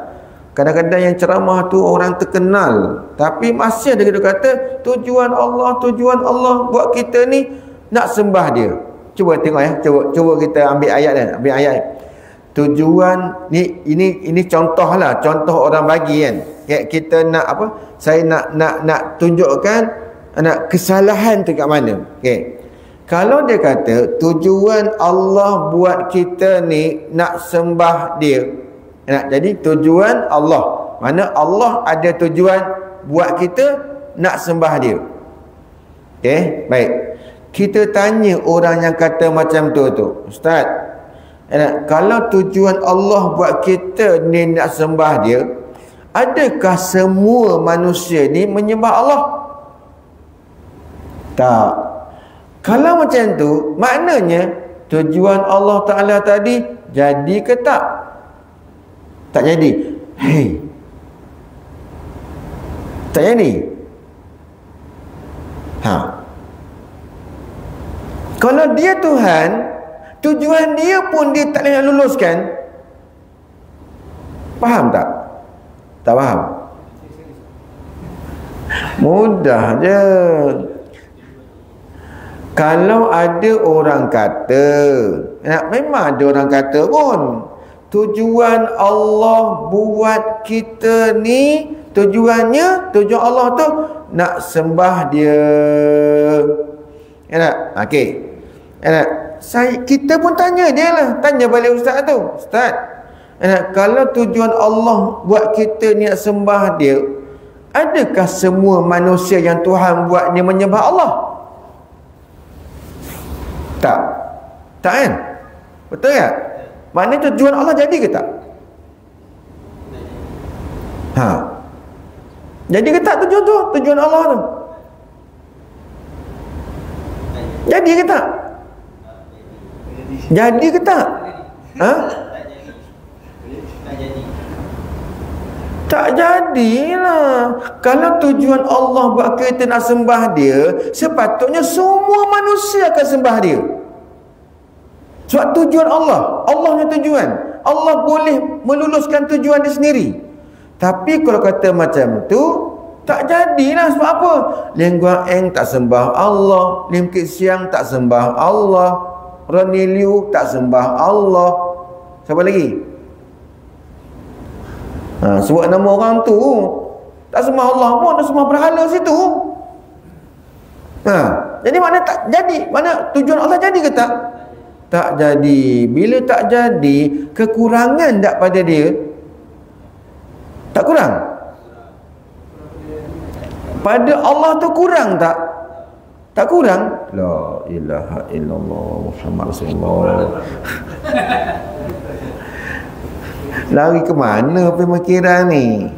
Kadang-kadang yang ceramah tu orang terkenal, tapi masih ada dia kata tujuan Allah buat kita ni nak sembah dia. Cuba tengok ya, cuba kita ambil ayat dan ambil ayat. Tujuan ni, ini contohlah, contoh orang bagi kan. Kita nak apa? Saya nak tunjukkan kesalahan tu kat mana. Okey. Kalau dia kata tujuan Allah buat kita ni nak sembah dia. Jadi tujuan Allah, mana Allah ada tujuan buat kita nak sembah dia. Okey, baik. Kita tanya orang yang kata macam tu, Ustaz, kalau tujuan Allah buat kita ni nak sembah dia, adakah semua manusia ni menyembah Allah? Tak. Kalau macam tu, maknanya tujuan Allah Ta'ala tadi jadi ke tak? Tak jadi. Tak jadi. Kalau dia Tuhan, tujuan dia pun dia tak boleh luluskan. Faham tak? Tak faham? Mudah je. Kalau ada orang kata, memang ada orang kata pun, tujuan Allah buat kita ni, tujuan Allah tu nak sembah dia. Okey. Kita pun tanya dia lah, tanya balik ustaz tu. Ustaz, kalau tujuan Allah buat kita ni nak sembah dia, adakah semua manusia yang Tuhan buat ni menyembah Allah? Tak. Tak kan? Betul tak? Maknanya tujuan Allah jadi ke tak? Jadi ke tak tujuan Allah tu? Jadi ke tak? Jadi ke tak? Tak jadilah. Kalau tujuan Allah buat kita nak sembah dia, sepatutnya semua manusia akan sembah dia. Sebab tujuan Allahnya tujuan. Allah boleh meluluskan tujuan dia sendiri. Tapi kalau kata macam tu, tak jadilah. Sebab apa? Lim Guang Eng tak sembah Allah, Lim Kit Siang tak sembah Allah, Ronnie Liu tak sembah Allah. Siapa lagi? Sebut nama orang tu, tak sembah Allah pun, tak sembah berhala situ. Jadi mana tak jadi? Mana tujuan Allah jadi ke tak? Tak jadi. Bila tak jadi, kekurangan tak pada dia? Tak kurang? Pada Allah tu kurang tak? Tak kurang? La ilaha illallah Muhammad Rasulullah. Lari ke mana pemikiran ni?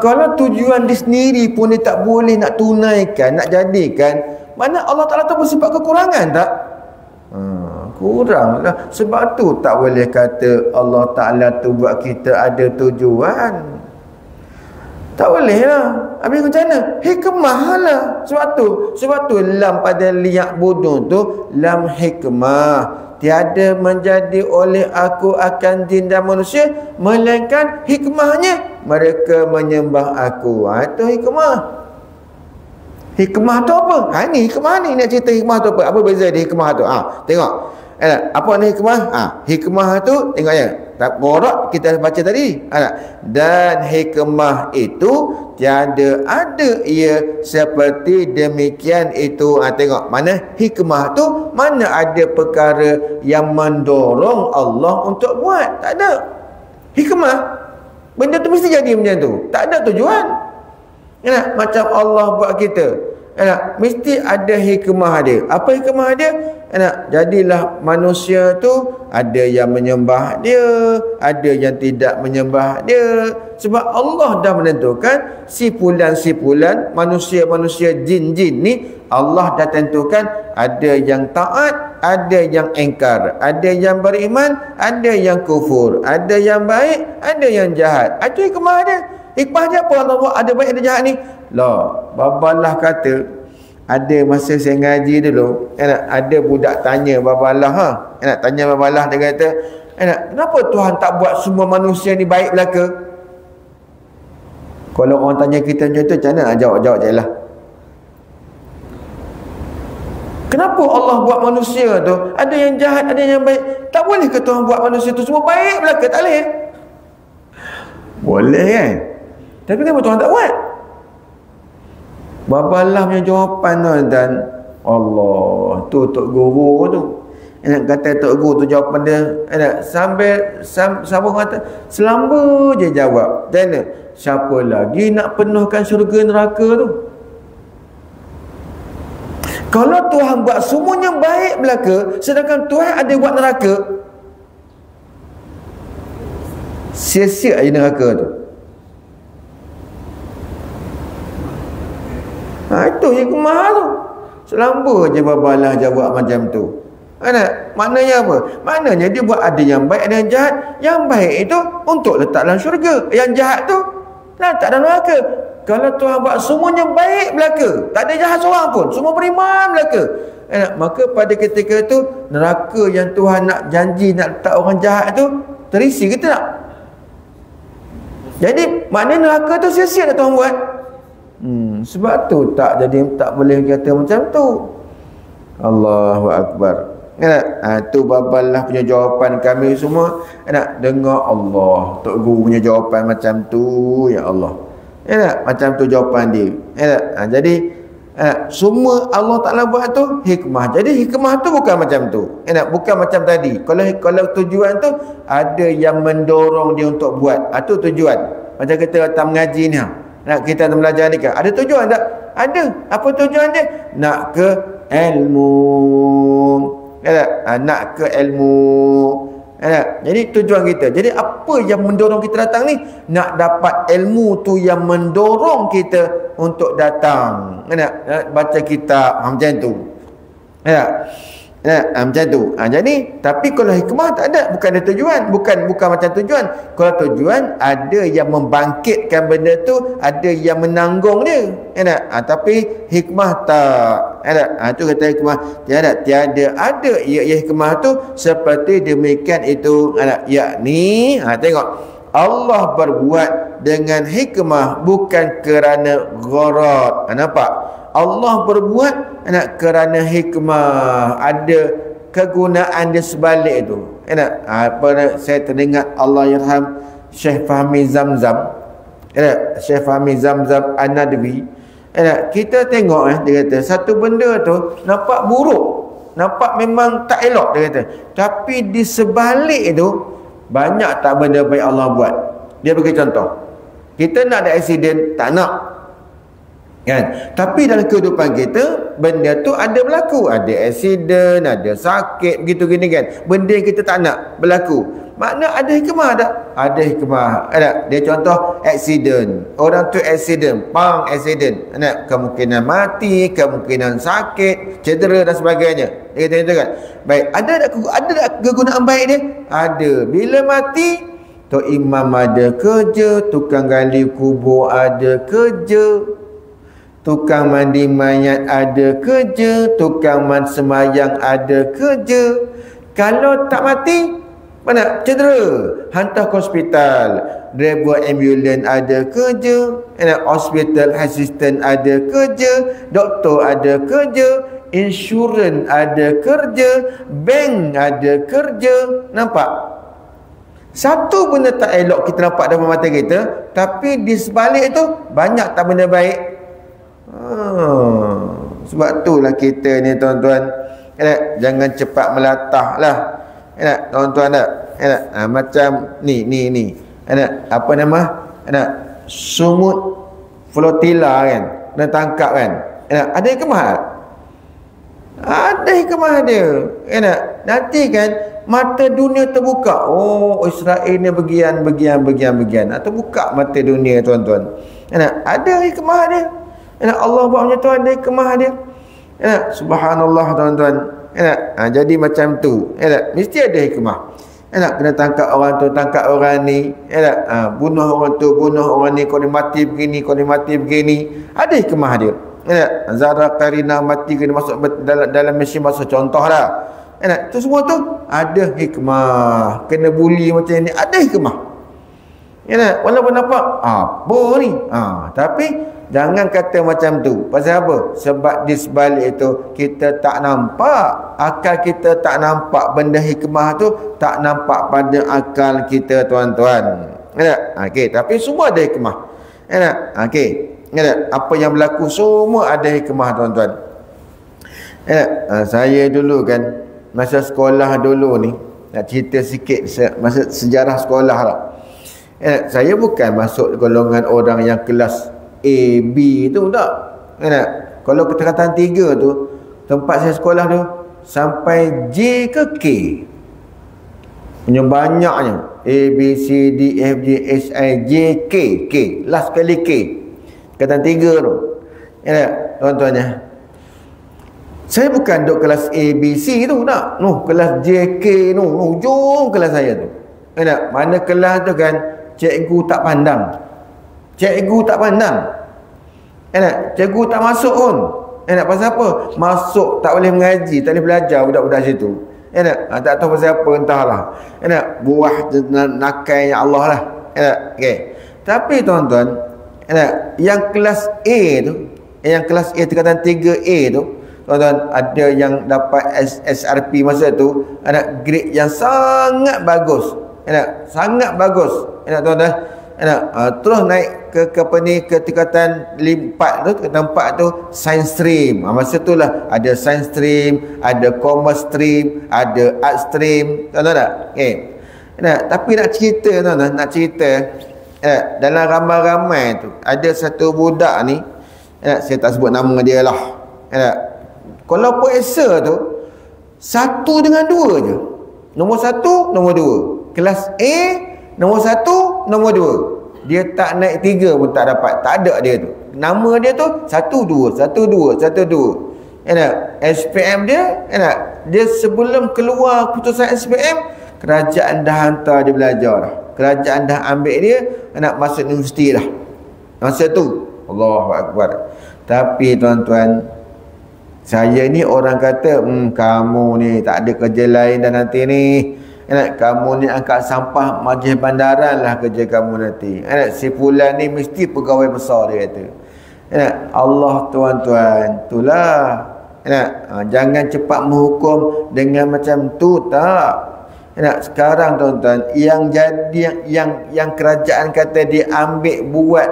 Kalau tujuan dia sendiri pun dia tak boleh nak tunaikan, nak jadikan, mana Allah Ta'ala tu bersifat kekurangan tak? Kurang lah. Sebab tu tak boleh kata Allah Ta'ala tu buat kita ada tujuan. Tak boleh lah. Habis macam mana? Hikmah lah. Sebab tu lam pada liyak bodoh tu lam hikmah. Tiada menjadi oleh aku akan jin dan manusia melainkan hikmahnya mereka menyembah aku. Itu hikmah. Hikmah tu apa? Ni hikmah ni. Nak cerita hikmah tu apa? Apa beza di hikmah tu? Tengok. Apa ni hikmah? Hikmah tu tengok ya. Borak kita baca tadi. Dan hikmah itu tiada ada ia seperti demikian itu. Tengok mana hikmah tu, mana ada perkara yang mendorong Allah untuk buat. Tak ada. Hikmah benda tu mesti jadi macam tu. Tak ada tujuan. Macam Allah buat kita. Mesti ada hikmah dia. Apa hikmah dia? Jadilah manusia tu ada yang menyembah dia, ada yang tidak menyembah dia. Sebab Allah dah menentukan sipulan-sipulan manusia-manusia jin-jin ni, Allah dah tentukan ada yang taat, ada yang engkar, ada yang beriman, ada yang kufur, ada yang baik, ada yang jahat. Itu hikmah dia. Hikmah dia apa Allah buat ada baik ada jahat ni? Babalah kata ada masa saya ngaji dulu, ada budak tanya babalah, tanya babalah, dia kata, kenapa Tuhan tak buat semua manusia ni baik belaka? Kalau orang tanya kita macam tu, macam mana? Jawab je lah. Kenapa Allah buat manusia tu ada yang jahat, ada yang baik? Tak boleh ke Tuhan buat manusia tu semua baik belaka? Tak boleh. Boleh kan? Tapi kenapa Tuhan tak buat? Babalah punya jawapan tuan-tuan, Allah tu Tok Guru tu. Kata Tok Guru tu jawapan dia, sambil siapa kata selamba je jawab. Dan siapa lagi nak penuhkan syurga neraka tu? Kalau Tuhan buat semuanya baik belaka, sedangkan Tuhan ada buat neraka, sia-sia aja neraka tu. Itu hikmah tu. Selamba je babalah jawab macam tu. Maknanya apa? Maknanya dia buat ada yang baik, ada yang jahat. Yang baik itu untuk letak dalam syurga, yang jahat tu letak dalam neraka. Kalau Tuhan buat semuanya baik belaka, tak ada jahat seorang pun, semua beriman belaka, maka pada ketika itu neraka yang Tuhan nak janji nak letak orang jahat tu terisi ke tak? Jadi maknanya neraka tu sia-sia dah Tuhan buat. Sebab tu tak boleh kata macam tu. Allahu Akbar. Tu babalah punya jawapan kami semua. Dengar Allah Tok Guru punya jawapan macam tu, ya Allah. Macam tu jawapan dia. Jadi semua Allah Ta'ala buat tu hikmah. Jadi hikmah tu bukan macam tu. Bukan macam tadi. Kalau tujuan tu ada yang mendorong dia untuk buat, itu tujuan. Macam kita datang mengaji ni, kita nak belajar ni kan, ada tujuan tak? Ada. Apa tujuan dia? Nak ke ilmu. Nak ke ilmu. Jadi tujuan kita. Jadi apa yang mendorong kita datang ni? Nak dapat ilmu tu yang mendorong kita untuk datang. Baca kitab macam tu. Macam tu. Jadi tapi kalau hikmah tak ada, bukan ada tujuan, bukan macam tujuan. Kalau tujuan ada yang membangkitkan benda tu, ada yang menanggung dia. Tapi hikmah tak. Itu kata hikmah tiada ada ia hikmah tu seperti demikian itu. Yakni tengok, Allah berbuat dengan hikmah bukan kerana gharad. Nampak? Allah berbuat kerana hikmah, ada kegunaan dia sebalik itu. Saya teringat Allah yarham Syekh Fahmi Zamzam. Syekh Fahmi Zamzam An-Nadwi. Kita tengok dia kata satu benda tu nampak buruk, nampak memang tak elok, dia kata. Tapi di sebalik itu banyak tak benda baik Allah buat. Dia bagi contoh. Kita nak ada aksiden, tak nak. kan? Tapi dalam kehidupan kita benda tu ada berlaku, ada accident, ada sakit begitu gini kan, benda yang kita tak nak berlaku. Makna ada hikmah tak? Ada hikmah. Ada. Dia contoh accident. Orang tu accident, accident. Ada kemungkinan mati, kemungkinan sakit, cedera dan sebagainya. Dia kata kan. Baik, ada tak kegunaan baik dia? Ada. Bila mati, Tok Imam ada kerja, tukang gali kubur ada kerja, tukang mandi mayat ada kerja, tukang sembahyang ada kerja. Kalau tak mati, mana cedera, hantar ke hospital, driver ambulans ada kerja, hospital assistant ada kerja, doktor ada kerja, insurans ada kerja, bank ada kerja. Nampak? Satu benda tak elok kita nampak dalam mata kita, tapi di sebalik tu banyak tak benda baik. Sebab itulah kita ni tuan-tuan, jangan cepat melatah lah. Tuan-tuan tak? Macam ni apa nama? Sumut flotilla kan, dan tangkap kan. Ada hikmah tak? Ada hikmah dia. Nanti kan mata dunia terbuka. Oh, Israel ni bagian. Terbuka mata dunia tuan-tuan. Ada hikmah dia. Allah buat macam tu, ada hikmah dia. Subhanallah tuan-tuan. Jadi macam tu. Mesti ada hikmah. Kena tangkap orang tu, tangkap orang ni. Bunuh orang tu, bunuh orang ni. Kau ni mati begini, kau ni mati begini. Ada hikmah dia. Zara Karina mati kena masuk dalam mesin masuk, contoh lah. Itu semua tu ada hikmah. Kena bully macam ni, ada hikmah. Walaupun nampak apa ni, tapi jangan kata macam tu. Pasal apa? Sebab di sebalik itu kita tak nampak, akal kita tak nampak benda hikmah tu, tak nampak pada akal kita tuan-tuan. Okey, tapi semua ada hikmah. Okey. Apa yang berlaku semua ada hikmah tuan-tuan. Saya dulu kan, masa sekolah dulu ni, nak cerita sikit masa sejarah sekolah lah. Saya bukan masuk golongan orang yang kelas A, B tu tak. Kalau ketingkatan 3 tu, tempat saya sekolah tu sampai J ke K punya banyaknya. A, B, C, D, F, G, H, I, J, K. Last kali K, tingkatan 3 tu. Tuan-tuan ya, saya bukan duduk kelas A, B, C tu tak. Kelas J, K tu, hujung kelas saya tu. Mana kelas tu kan, cikgu tak pandang. Cikgu tak masuk pun. Pasal apa? Masuk tak boleh mengaji, tak boleh belajar budak-budak situ. Tak tahu pasal apa, entahlah. Buah nakai Allah lah. Okay. Tapi tuan-tuan, yang kelas A tu, yang kelas A tingkatan 3A tu, tuan-tuan, ada yang dapat SRP masa tu, ada grade yang sangat bagus. Sangat bagus. Tuan-tuan, terus naik ke tingkatan 4 tu, tingkatan 4 tu science stream. Masa tu lah ada science stream, ada commerce stream, ada art stream. Tuan-tuan tak? Okay. Tapi nak cerita tuan-tuan, dalam ramai-ramai tu ada satu budak ni, saya tak sebut nama dia lah. Kalau puasa tu 1 dengan 2 je. Nombor 1, nombor 2. Kelas A nombor 1, nombor 2. Dia tak naik 3 pun tak dapat. Tak ada dia tu. Nama dia tu 1, 2, 1, 2, 1, 2. SPM dia, dia sebelum keluar putusan SPM, kerajaan dah hantar dia belajar dah. Kerajaan dah ambil dia nak masuk universiti dah. Masa tu Allahu Akbar. Tapi tuan-tuan, saya ni orang kata, kamu ni tak ada kerja lain dah nanti ni. Kamu ni angkat sampah majlis bandaran lah kerja kamu nanti. Si fulan ni mesti pegawai besar, dia kata. Allah tuan-tuan, itulah. Jangan cepat menghukum dengan macam tu, tak. Sekarang tuan-tuan, yang jadi yang kerajaan kata dia ambil buat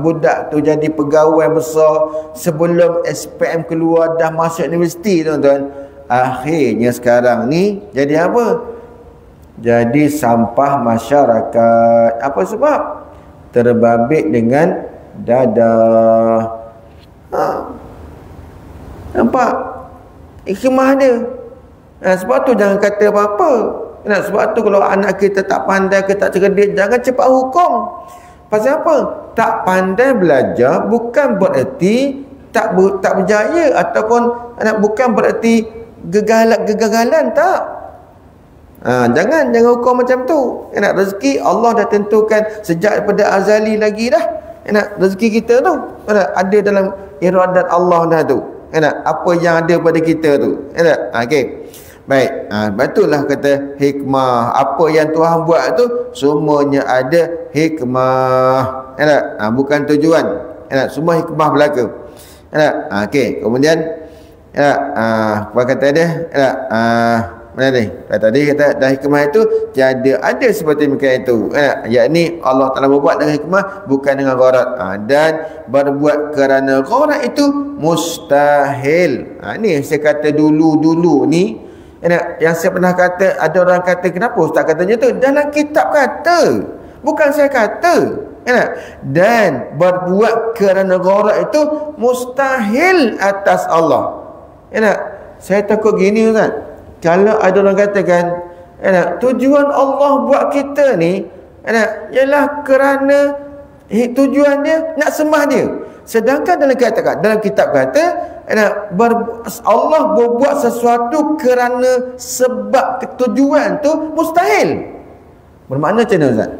budak tu jadi pegawai besar sebelum SPM keluar dah masuk universiti tuan-tuan, akhirnya sekarang ni jadi apa? Jadi sampah masyarakat. Apa sebab? Terbabit dengan dadah. Nampak hikmah dia. Sebab tu jangan kata apa-apa. Sebab tu kalau anak kita tak pandai ke tak cerdik, jangan cepat hukum. Pasal apa? Tak pandai belajar bukan bererti tak berjaya, ataupun bukan bererti kegagalan, tak. Jangan hukum macam tu. Rezeki Allah dah tentukan sejak daripada azali lagi dah. Rezeki kita tu ada dalam iradat Allah dah tu. Apa yang ada pada kita tu. Okey. Baik, betullah kata hikmah. Apa yang Tuhan buat tu semuanya ada hikmah. Bukan tujuan. Semua hikmah berlaku. Okey, kemudian apa kata dia? Mana ni? Tadi kata dah hikmah itu tiada ada seperti macam itu. Yakni Allah Taala berbuat dengan hikmah bukan dengan gharat. Dan berbuat kerana gharat itu mustahil. Ni saya kata dulu ni. Yang saya pernah kata, ada orang kata kenapa ustaz katanya tu? Dalam kitab kata, bukan saya kata. Dan berbuat kerana gharat itu mustahil atas Allah. Saya takut gini ustaz, kalau ada orang katakan tujuan Allah buat kita ni ialah kerana tujuan dia nak sembah dia. Sedangkan dalam kitab kata Allah berbuat sesuatu kerana sebab ketujuan tu mustahil. Bermakna macam mana Ustaz?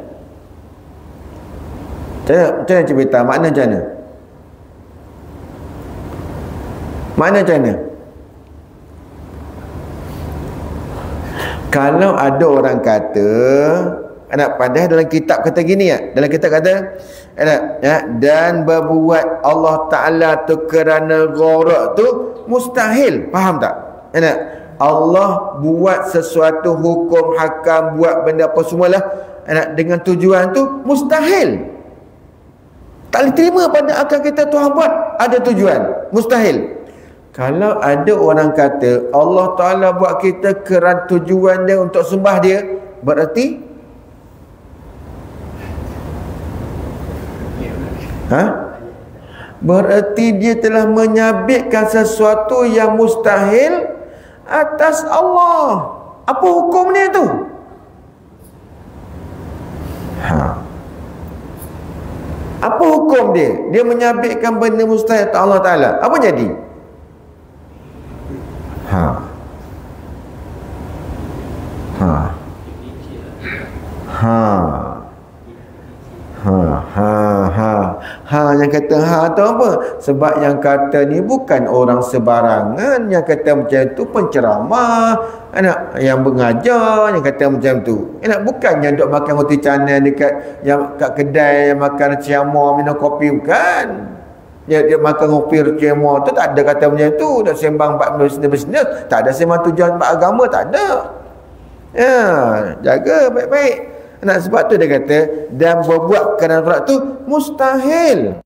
Macam mana cerita? Makna macam mana? Makna macam mana? Kalau ada orang kata padahal dalam kitab kata gini dalam kitab kata dan berbuat Allah Ta'ala tu kerana gharat tu mustahil. Faham tak? Allah buat sesuatu hukum hakam, buat benda apa semualah dengan tujuan tu mustahil. Tak boleh terima pada akal kita Tuhan buat ada tujuan, mustahil. Kalau ada orang kata Allah Ta'ala buat kita kerana tujuan dia untuk sembah dia, berarti berarti dia telah menyabitkan sesuatu yang mustahil atas Allah. Apa hukum dia tu? Apa hukum dia? Dia menyabitkan benda mustahil atas Allah Ta'ala. Apa jadi? Yang kata tu apa? Sebab yang kata ni bukan orang sebarangan. Yang kata macam tu penceramah, yang mengajar, yang kata macam tu. Bukan yang duk makan roti canai dekat kat kedai yang makan ciamor minum kopi, bukan. Dia makan kopi ciamor tu tak ada kata macam tu. Dak sembang bab bisnes, tak ada sembang tujuan bab agama, tak ada. Jaga baik-baik. Sebab tu dia kata dan berbuat kerana gharat tu mustahil.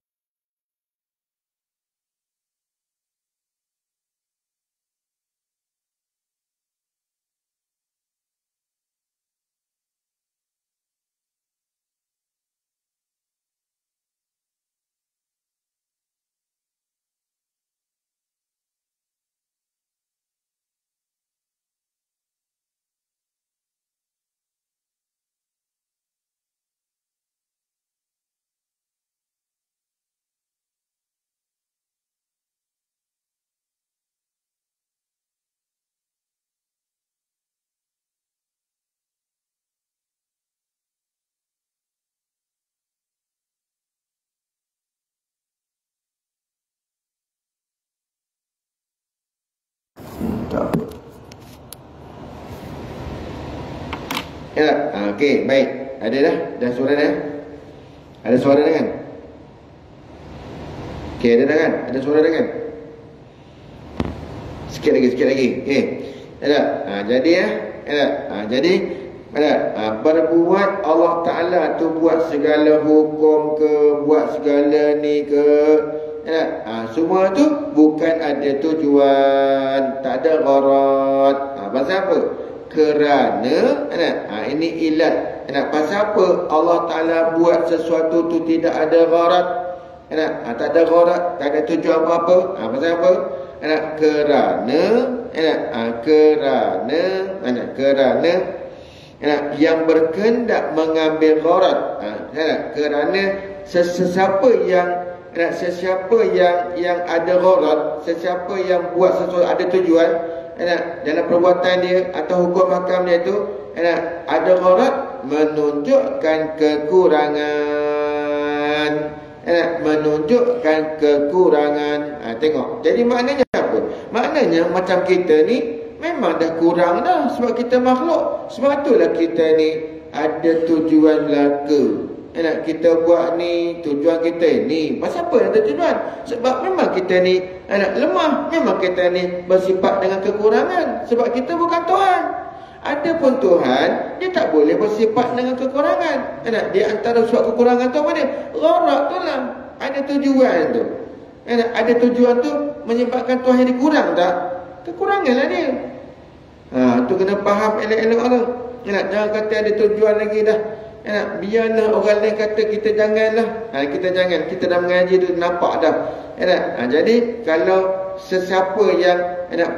Okey, baik. Ada dah? Dah suara dah? Ada suara dah kan? Okey, ada dah kan? Ada suara dah kan? Sikit lagi. Okey. Ada. Jadi jadi berbuat Allah Ta'ala tu buat segala hukum ke, buat segala ni ke, semua tu bukan ada tujuan, tak ada gharat. Pasal apa? Kerana ini ilat. Pasal apa Allah Ta'ala buat sesuatu tu tidak ada gharat? Tak ada gharat, tak ada tujuan apa-apa. Pasal apa? Kerana yang berkehendak mengambil gharat. Kerana sesiapa yang ada gharat, sesiapa yang buat sesuatu ada tujuan dalam perbuatan dia atau hukum hakam dia tu, ada gharat, menunjukkan kekurangan. Tengok. Jadi maknanya apa? Maknanya macam kita ni memang dah kurang dah, sebab kita makhluk. Sebab itulah kita ni ada tujuan belaka. Kita buat ni, tujuan kita ni. Pasal apa ada tujuan? Sebab memang kita ni lemah. Memang kita ni bersifat dengan kekurangan. Sebab kita bukan Tuhan. Adapun Tuhan, dia tak boleh bersifat dengan kekurangan. Dia antara sebab kekurangan tu apa dia? Gharat tu lah. Ada tujuan tu. Ada tujuan tu menyebabkan Tuhan jadi kurang tak? Kekurangan lah dia. Tu kena faham elok-elok tu. Jangan kata ada tujuan lagi dah. Biarlah orang lain kata, kita janganlah. Kita jangan. Kita dah mengaji tu nampak dah. Jadi kalau sesiapa yang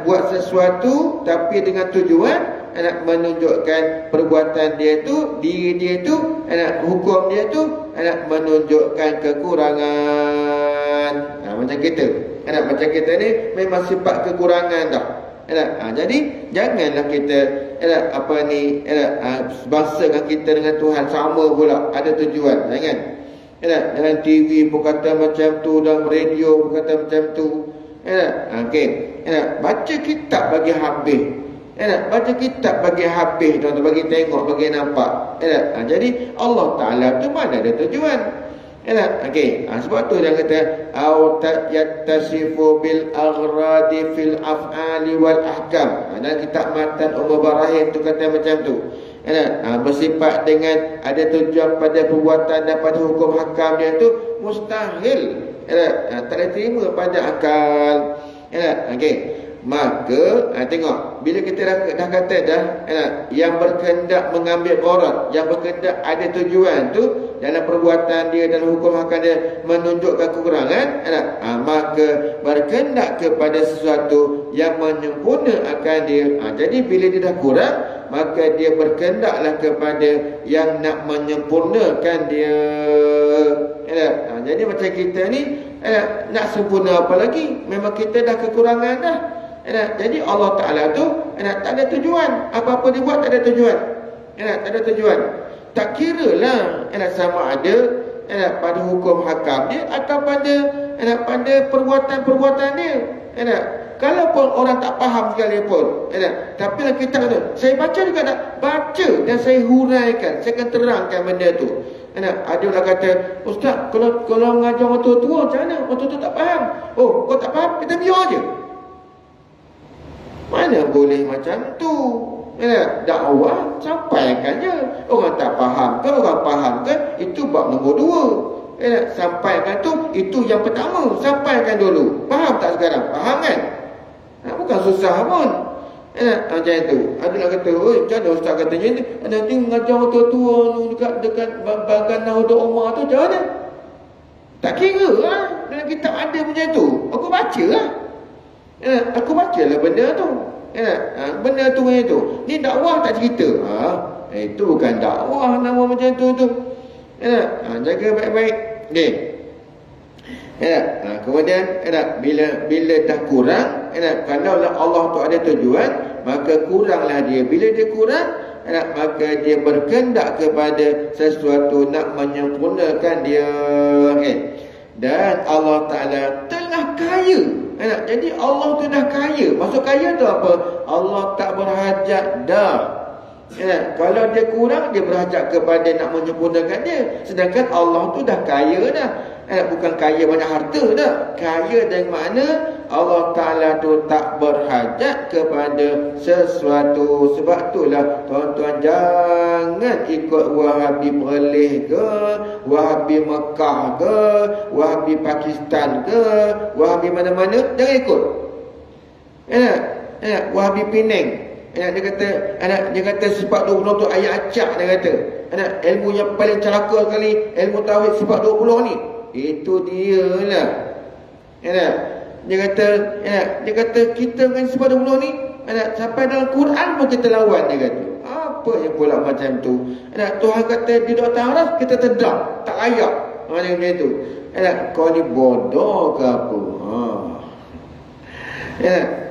buat sesuatu tapi dengan tujuan menunjukkan perbuatan dia tu, diri dia tu, hukum dia tu menunjukkan kekurangan. Macam kita. Macam kita ni memang sifat kekurangan dah. Jadi janganlah kita bangsakan kita dengan Tuhan sama pula, ada tujuan. Jangan. Dalam TV pun kata macam tu, dalam radio pun kata macam tu. Baca kitab bagi habis. Baca kitab bagi habis, tuan-tuan, bagi tengok, bagi nampak. Jadi Allah Ta'ala tu mana ada tujuan. Sebab tu dia kata au yattasifu bil aghradi fil af'ali wal ahkam. Dalam kitab Matan Barahin tu kata macam tu. Bersifat dengan ada tujuan pada perbuatan dan pada hukum hakam dia tu mustahil. Tak diterima pada akal. Maka tengok, bila kita dah kata dah yang berkehendak mengambil gharat, yang berkehendak ada tujuan tu dalam perbuatan dia dan hukum hakam dia menunjukkan kekurangan, maka berkehendak kepada sesuatu yang menyempurnakan dia. Jadi bila dia dah kurang, maka dia berkehendaklah kepada yang nak menyempurnakan dia. Jadi macam kita ni nak sempurna apa lagi? Memang kita dah kekurangan dah. Jadi Allah Ta'ala tu tak ada tujuan. Apa-apa dia buat tak ada tujuan. Tak ada tujuan. Tak kira lah sama ada pada hukum hakam dia atau pada perbuatan-perbuatan dia. Kalaupun orang tak faham sekalipun, tapi lah kita kata, saya baca juga tak? Baca dan saya huraikan, saya akan terangkan benda tu. Ada orang kata, Ustaz, kalau mengajar orang tua-tua macam mana? Orang tua-tua tak faham. Oh, kau tak faham? Kita biar je. Mana boleh macam tu? Dakwah sampaikan je. Orang tak faham ke, orang faham ke, itu bab nombor 2. Sampaikan tu, itu yang pertama. Sampaikan dulu. Faham tak sekarang? Faham kan? Bukan susah pun. Macam tu. Ada nak kata, macam mana Ustaz katanya ni? Nanti mengajar orang tua-tua dekat bagan Nahdlatul Umar tu macam mana? Tak kira lah. Dalam kitab ada macam tu. Aku baca lah. Aku baca lah benda tu. Benda tu macam tu. Ni dakwah tak cerita. Itu bukan dakwah nama macam tu. Jaga baik-baik. Kemudian bila dah kurang, kalau Allah tu ada tujuan, maka kuranglah dia. Bila dia kurang, maka dia berkehendak kepada sesuatu nak menyempurnakan dia. Dan Allah Ta'ala telah kaya. Jadi Allah tu dah kaya. Maksud kaya tu apa? Allah tak berhajat dah. Kalau dia kurang, dia berhajat kepada nak menyempurnakan dia. Sedangkan Allah tu dah kaya dah. Bukan kaya banyak harta dah. Kaya dengan makna Allah Ta'ala tu tak berhajat kepada sesuatu. Sebab itulah tuan-tuan jangan ikut Wahabi Perlis ke, Wahabi Mekah ke, Wahabi Pakistan ke, Wahabi mana-mana. Jangan ikut. Wahabi Penang. Dia kata sifat 20 tu ayat acak. Dia kata ilmu yang paling celaka sekali, ilmu tauhid sifat 20 ni. Itu dia lah. Dia kata kita dengan sepada bulu ni, sampai dalam Quran pun kita lawan, dia kata. Apa yang pula macam tu? Tuhan kata di atas aras, kita tedam, tak layak. Dia macam tu. Kau ni bodoh ke apa?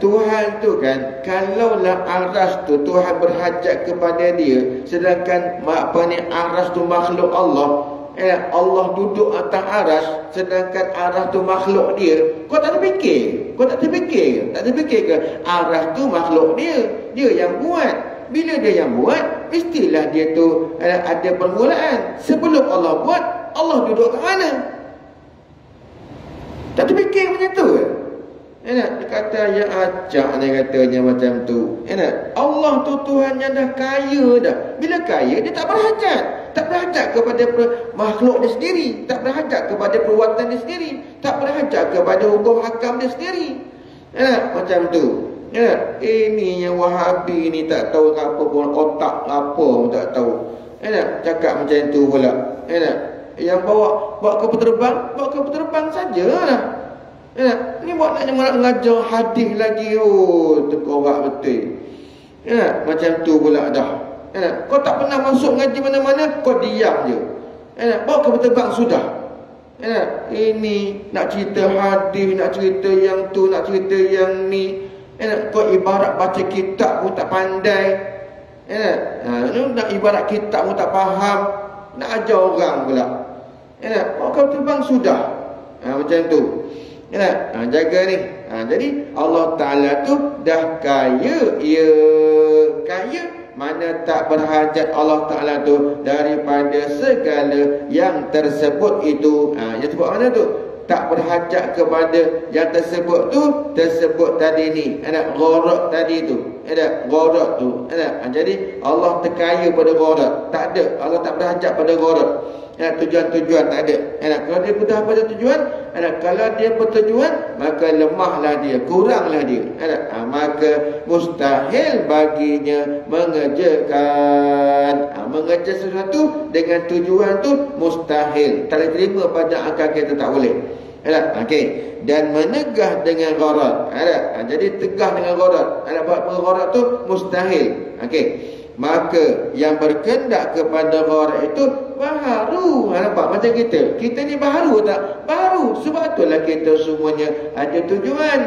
Tuhan tu kan, kalaulah aras tu Tuhan berhajat kepada dia, sedangkan aras tu makhluk Allah, Allah duduk atas aras, sedangkan aras tu makhluk dia. Kau tak terfikir? Tak terfikir ke aras tu makhluk dia? Dia yang buat. Bila dia yang buat, mestilah dia tu ada permulaan. Sebelum Allah buat, Allah duduk kat mana? Tak terfikir macam tu ke? Dia kata ya acak, dia katanya macam tu. Allah tu Tuhan yang dah kaya dah. Bila kaya, dia tak berhajat. Tak berhajat kepada makhluk dia sendiri, tak berhajat kepada perbuatan dia sendiri, tak berhajat kepada hukum hakam dia sendiri. Macam tu. Ini yang Wahabi ni tak tahu apa pun, otak apa pun tak tahu. Cakap macam tu pula. Yang bawa kapal terbang sajalah. Ni buat nak mengajar hadis lagi. Terkorak betul. Macam tu pula dah. Kau tak pernah masuk ngaji mana-mana, kau diam je. Bawa kapal terbang sudah. Ini nak cerita hadis, nak cerita yang tu, nak cerita yang ni. Kau ibarat baca kitab pun tak pandai. Nak ibarat kitab pun tak faham. Nak ajar orang pula. Kau terbang sudah. Macam tu. Jaga ni. Jadi Allah Ta'ala tu dah kaya. Ya, kaya. Mana tak berhajat Allah Ta'ala tu daripada segala yang tersebut itu. Yang sebut mana tu? Tak berhajat kepada yang tersebut tu, tersebut tadi ni. Gharat tadi tu. Gharat tu. Jadi Allah terkaya pada gharat. Tak ada. Allah tak berhajat pada gharat. Tujuan-tujuan tak ada. Kalau dia sudah pada tujuan, kalau dia bertujuan, maka lemahlah dia, kuranglah dia. Maka mustahil baginya mengerjakan. Mengerja sesuatu dengan tujuan tu mustahil. Tak boleh terima pada akal kita, tak boleh. Okey. Dan menegah dengan gharat. Jadi tegah dengan gharat. Buat gharat tu mustahil. Okey. Maka yang berkendak kepada gharat itu baharu. Nampak macam kita ni baharu tak? Baharu. Sebab itulah kita semuanya ada tujuan.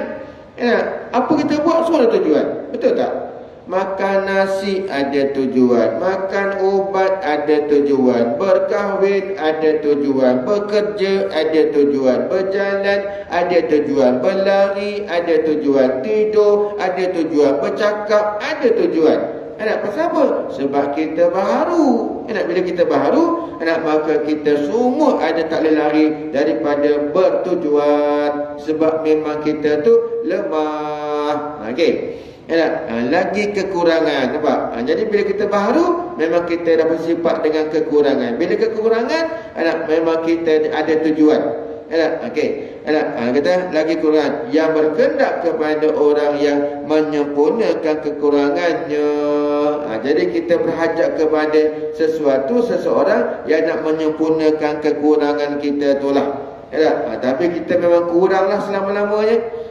Apa kita buat semua ada tujuan. Betul tak? Makan nasi ada tujuan, makan ubat ada tujuan, berkahwin ada tujuan, bekerja ada tujuan, berjalan ada tujuan, berlari ada tujuan, tidur ada tujuan, bercakap ada tujuan. Pasal apa? Sebab kita baharu. Bila kita baharu, maka kita semua ada tak boleh lari daripada bertujuan. Sebab memang kita tu lemah. Okey. Lagi kekurangan. Nampak? Jadi bila kita baharu, memang kita dapat sifat dengan kekurangan. Bila kekurangan, memang kita ada tujuan. Okey. Kata lagi kurang yang berkendak kepada orang yang menyempurnakan kekurangannya. Jadi kita berhajat kepada seseorang yang nak menyempurnakan kekurangan kita itulah. Tapi kita memang kuranglah selama-lamanya.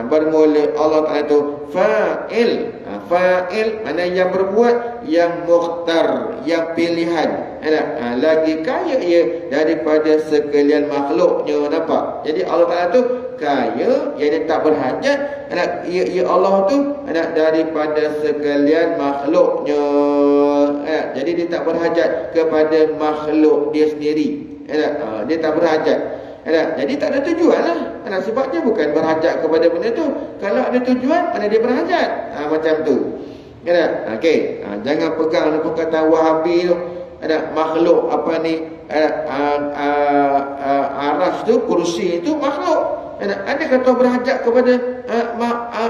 Bermula Allah Ta'ala itu fa'il. Fa'il mana yang berbuat, yang mukhtar, yang pilihan. Lagi kaya ia daripada sekalian makhluknya. Nampak? Jadi Allah Ta'ala itu kaya, yang dia tak berhajat. Ya Allah tu daripada sekalian makhluknya. Jadi dia tak berhajat kepada makhluk dia sendiri. Dia tak berhajat. Jadi tak ada tujuan lah. Sebabnya bukan berhajat kepada benda tu. Kalau ada tujuan, mana dia berhajat. Macam tu. Okey. Jangan pegang perkataan Wahabi tu. Makhluk apa ni, aras tu, kursi tu makhluk. Ada kata berhajat kepada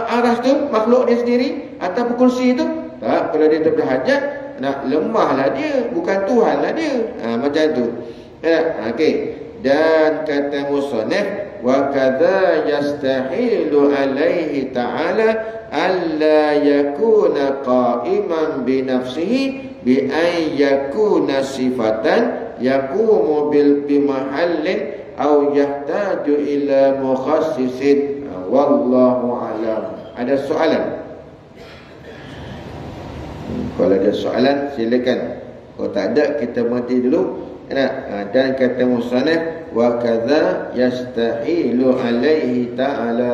aras tu, makhluk dia sendiri, ataupun kursi tu? Tak. Kalau dia berhajat, lemahlah dia, bukan Tuhan lah dia. Macam tu. Okey. Dan kata musannif, wa kadza yastahilu alaihi ta'ala alla yakuna qa'iman bi nafsihi bi an yakuna sifatan yaqumu bil bimahallin au yahtaju ila mukhassisin. Wallahu alam. Ada soalan? Kalau ada soalan silakan. Kalau tak ada kita berhenti dulu. Dan kata musannif wa kadza yastahilu alaihi ta'ala.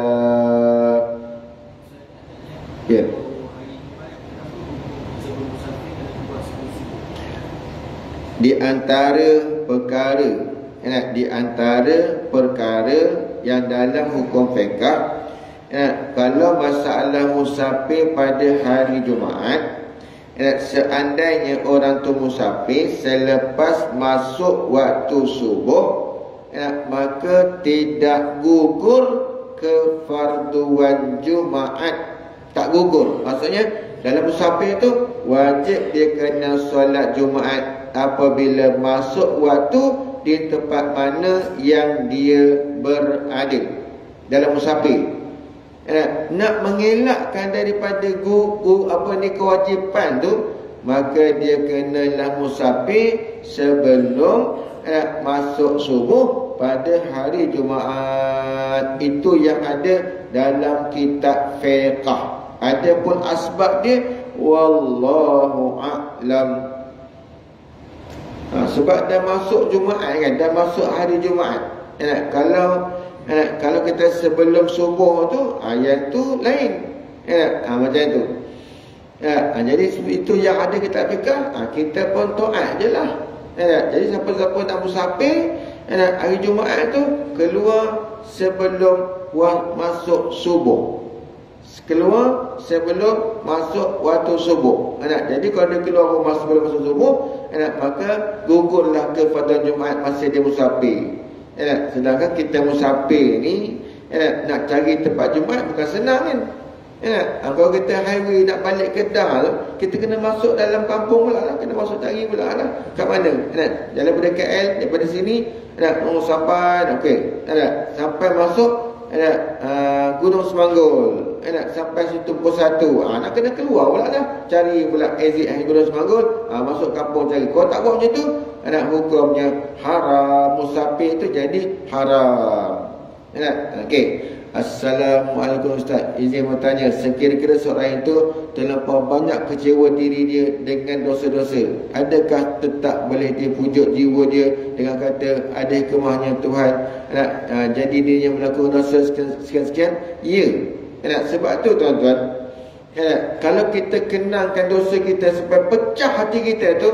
Ya. Di antara perkara yang dalam hukum fiqh, kalau masalah musafir pada hari Jumaat, seandainya orang tu musafir selepas masuk waktu subuh, maka tidak gugur kefarduan Jumaat. Tak gugur. Maksudnya dalam musafir tu wajib dia kena solat Jumaat apabila masuk waktu di tempat mana yang dia berada. Dalam musafir nak mengelakkan daripada kewajipan tu, maka dia kenalah musafir sebelum masuk subuh pada hari Jumaat. Itu yang ada dalam kitab fiqh. Adapun asbab dia wallahu a'lam. Sebab dah masuk Jumaat kan, dah masuk hari Jumaat. Kalau kita sebelum subuh tu, yang tu lain. Macam tu. Jadi itu yang ada kita fikir, kita pun taat je lah. Jadi siapa-siapa nak musafir hari Jumaat tu keluar sebelum masuk subuh. Keluar sebelum masuk waktu subuh. Jadi kalau dia keluar rumah sebelum masuk subuh, maka gugurlah kefarduan Jumaat masa dia musafir. Sedangkan kita musafir ni nak cari tempat Jumaat bukan senang kan. Kalau kita highway nak balik Kedah tu, kita kena masuk dalam kampung pula lah, kena masuk cari pula lah. Kat mana? Jalan daripada KL, daripada sini sampai sampai masuk Gunung Semanggul, sampai situ pukul 1. Nak kena keluar pula dah, cari pula exit Gunung Semanggul, masuk kampung cari. Kalau tak buat macam tu, hukumnya haram. Musafir tu jadi haram. Okey. Assalamualaikum Ustaz, izin bertanya, sekira-kira seorang itu terlampau banyak kecewa diri dia dengan dosa-dosa, adakah tetap boleh dipujuk jiwa dia dengan kata ada hikmahnya Tuhan, jadi dirinya melakukan dosa sekian-sekian? Ya. Sebab tu tuan-tuan, kalau kita kenangkan dosa kita sampai pecah hati kita tu,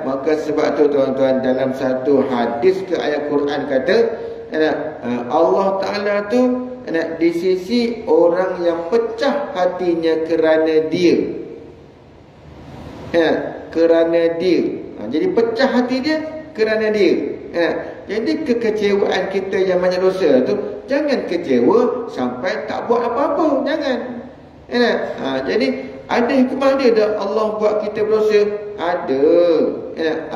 maka sebab tu tuan-tuan, dalam satu hadis ke ayat Quran kata, Allah Ta'ala tu di sisi orang yang pecah hatinya kerana dia. Kerana dia. Jadi pecah hati dia kerana dia. Jadi kekecewaan kita yang banyak dosa tu, jangan kecewa sampai tak buat apa-apa. Jangan. Jadi ada hikmah dia dah Allah buat kita berdosa. Ada.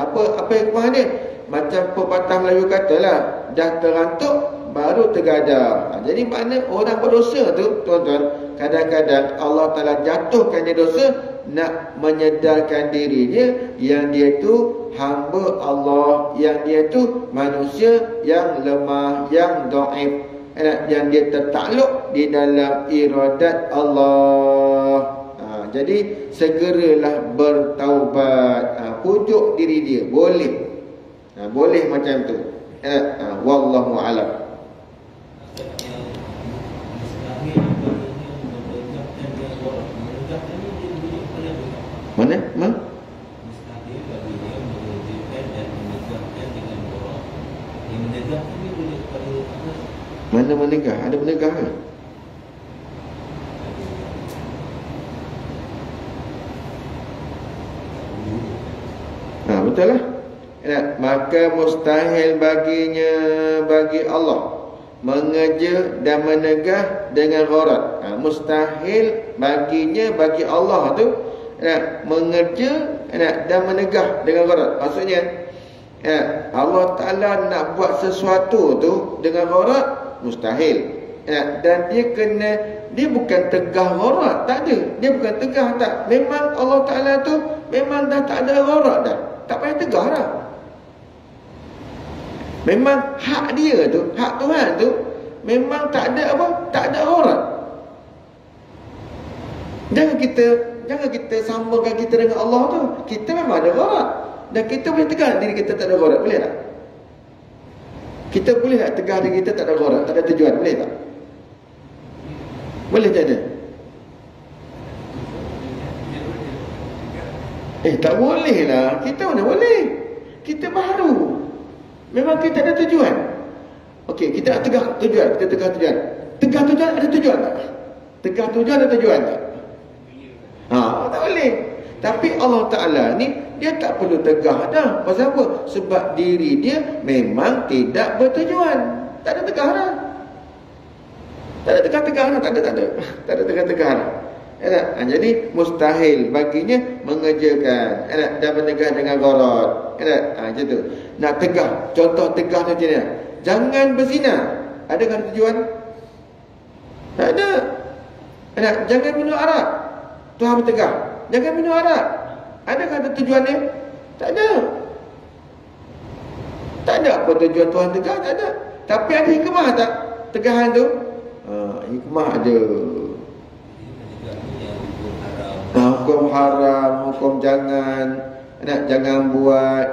Apa hikmah dia? Macam pepatah Melayu katalah, dah terantuk baru tergadar. Jadi makna orang berdosa tu tuan-tuan, kadang-kadang Allah Ta'ala jatuhkan dia dosa nak menyedarkan diri dia yang dia tu hamba Allah, yang dia tu manusia yang lemah, yang dhaif, yang dia tertakluk di dalam iradat Allah. Jadi segeralah bertaubat, pujuk diri dia. Boleh. Boleh macam tu. Wallahu a'lam. Mana? Mana menegah? Ada menegah ke? Betul lah. Maka mustahil baginya, bagi Allah, mengeja dan menegah dengan gharat. Mustahil baginya, bagi Allah tu mengeja dan menegah dengan gharat. Maksudnya Allah Ta'ala nak buat sesuatu tu dengan gharat, mustahil. Dan dia bukan tegah gharat, tak ada. Dia bukan tegah, tak. Memang Allah Ta'ala tu memang dah tak ada gharat dah. Tak payah tegah dah. Memang hak dia tu, hak Tuhan tu memang tak ada apa? Tak ada gharat. Jangan kita samakan kita dengan Allah tu. Kita memang ada gharat. Dan kita boleh tegar diri kita tak ada gharat. Boleh tak? Kita boleh tak tegar diri kita tak ada gharat, tak ada tujuan? Boleh tak? Boleh tak ada? Tak boleh lah. Kita mana boleh? Kita baru. Memang kita ada tujuan. Okey, kita nak tegar tujuan. Kita tegar tujuan. Tegar tujuan ada tujuan tak? Tegar tujuan ada tujuan tak? Tak boleh. Tapi Allah Ta'ala ni, dia tak perlu tegar dah. Pasal apa? Sebab diri dia memang tidak bertujuan. Tak ada tegar dah. Tak ada tegar-tegar dah. Tak ada tegar-tegar dah. Jadi mustahil baginya mengerjakan dan menegar dengan gharat. Macam tu. Nak tegar. Contoh tegar tu macam ni. Jangan berzina. Adakah tujuan? Tak ada. Jangan minum arak. Tuhan bertegar. Jangan minum arak. Adakah ada tujuan dia? Tak ada. Tak ada apa tujuan Tuhan tegar. Tak ada. Tapi ada hikmah tak? Tegahan tu? Hikmah ada. Hukum haram, hukum jangan buat.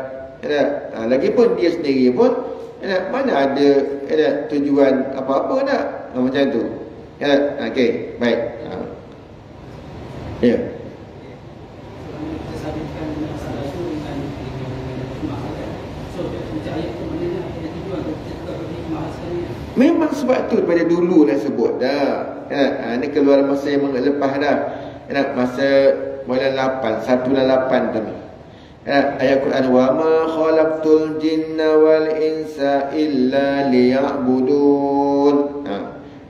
Lagipun dia sendiri pun mana ada tujuan apa-apa nak macam tu. Okey, baik. Ya. Memang sebab tu daripada dulu dah sebut dah. Ini keluar masa yang lepas dah. Masa bulan 8, 1 bulan 8 tu ni. Ayat Quran, wa ma khalaqtul jinna wal insa illa liya'budun.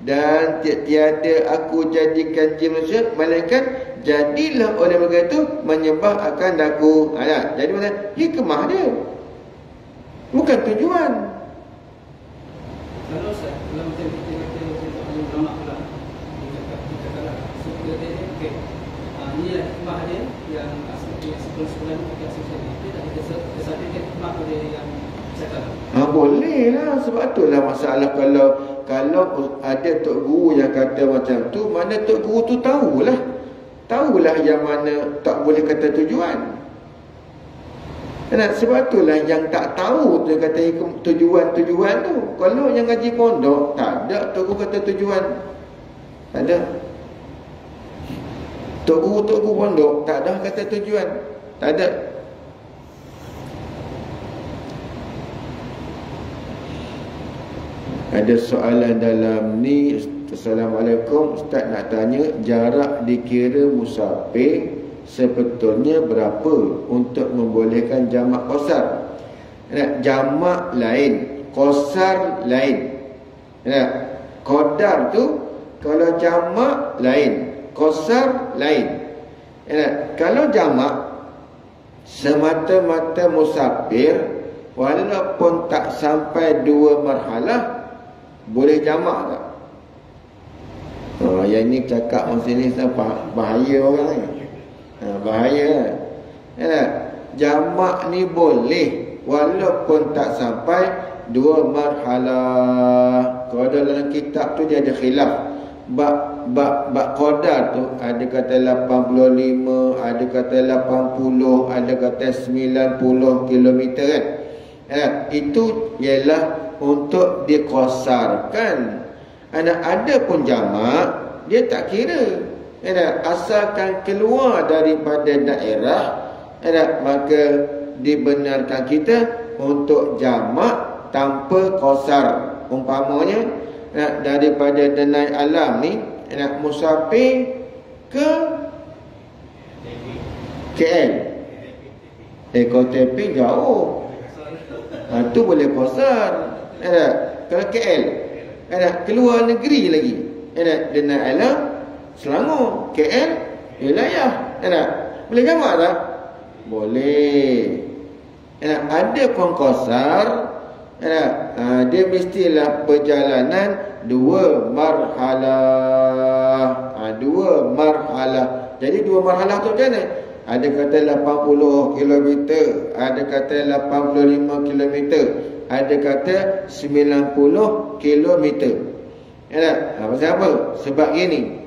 Dan tiada aku jadikan jin manusia melainkan jadilah oleh mereka itu menyembah akan aku. Jadi mana hikmah dia, bukan tujuan. Kalau macam kita kata ulama pula kita kata okey, ni lah hikmah dia yang sebulan kita sebut ni. Kita sadar hikmah dia yang cakap. Boleh lah. Sebab tu lah masalah kalau ada tok guru yang kata macam tu, mana tok guru tu tahulah yang mana tak boleh kata tujuan. Sebab itulah yang tak tahu tu kata tujuan tu. Kalau yang ngaji pondok tak ada tok guru kata tujuan. Tak ada. Tok guru pondok tak ada kata tujuan. Tak ada. Ada soalan dalam ni. Assalamualaikum, Ustaz nak tanya, jarak dikira musafir sebetulnya berapa untuk membolehkan jamak qasar? Jamak lain, qasar lain. Qadar tu kalau jamak lain, qasar lain. Kalau jamak semata-mata musafir, walaupun tak sampai 2 marhalah, boleh jamak tak? Yang ni cakap masa ni bahaya orang ni. Bahaya. Jamak ni boleh walaupun tak sampai 2 marhalah. Kalau dalam kitab tu dia ada khilaf. Bab qadar tu ada kata 85, ada kata 80, ada kata 90 km kan. Itu ialah untuk diqasarkan. Ada pun jamak dia tak kira. Asalkan keluar daripada daerah, maka dibenarkan kita untuk jamak tanpa qasar. Umpamanya daripada Denai Alam ni musafir ke KL, KTP jauh, tu boleh qasar. Kalau KL keluar negeri lagi, Denai Alam Selangor, KL wilayah, boleh jamak tak? Boleh. Ada pun qasar, dia mestilah perjalanan 2 marhalah. 2 marhalah. Jadi 2 marhalah tu macam mana? Ada kata 80 km, ada kata 85 km, ada kata 90 kilometer. Pasal apa? Sebab gini,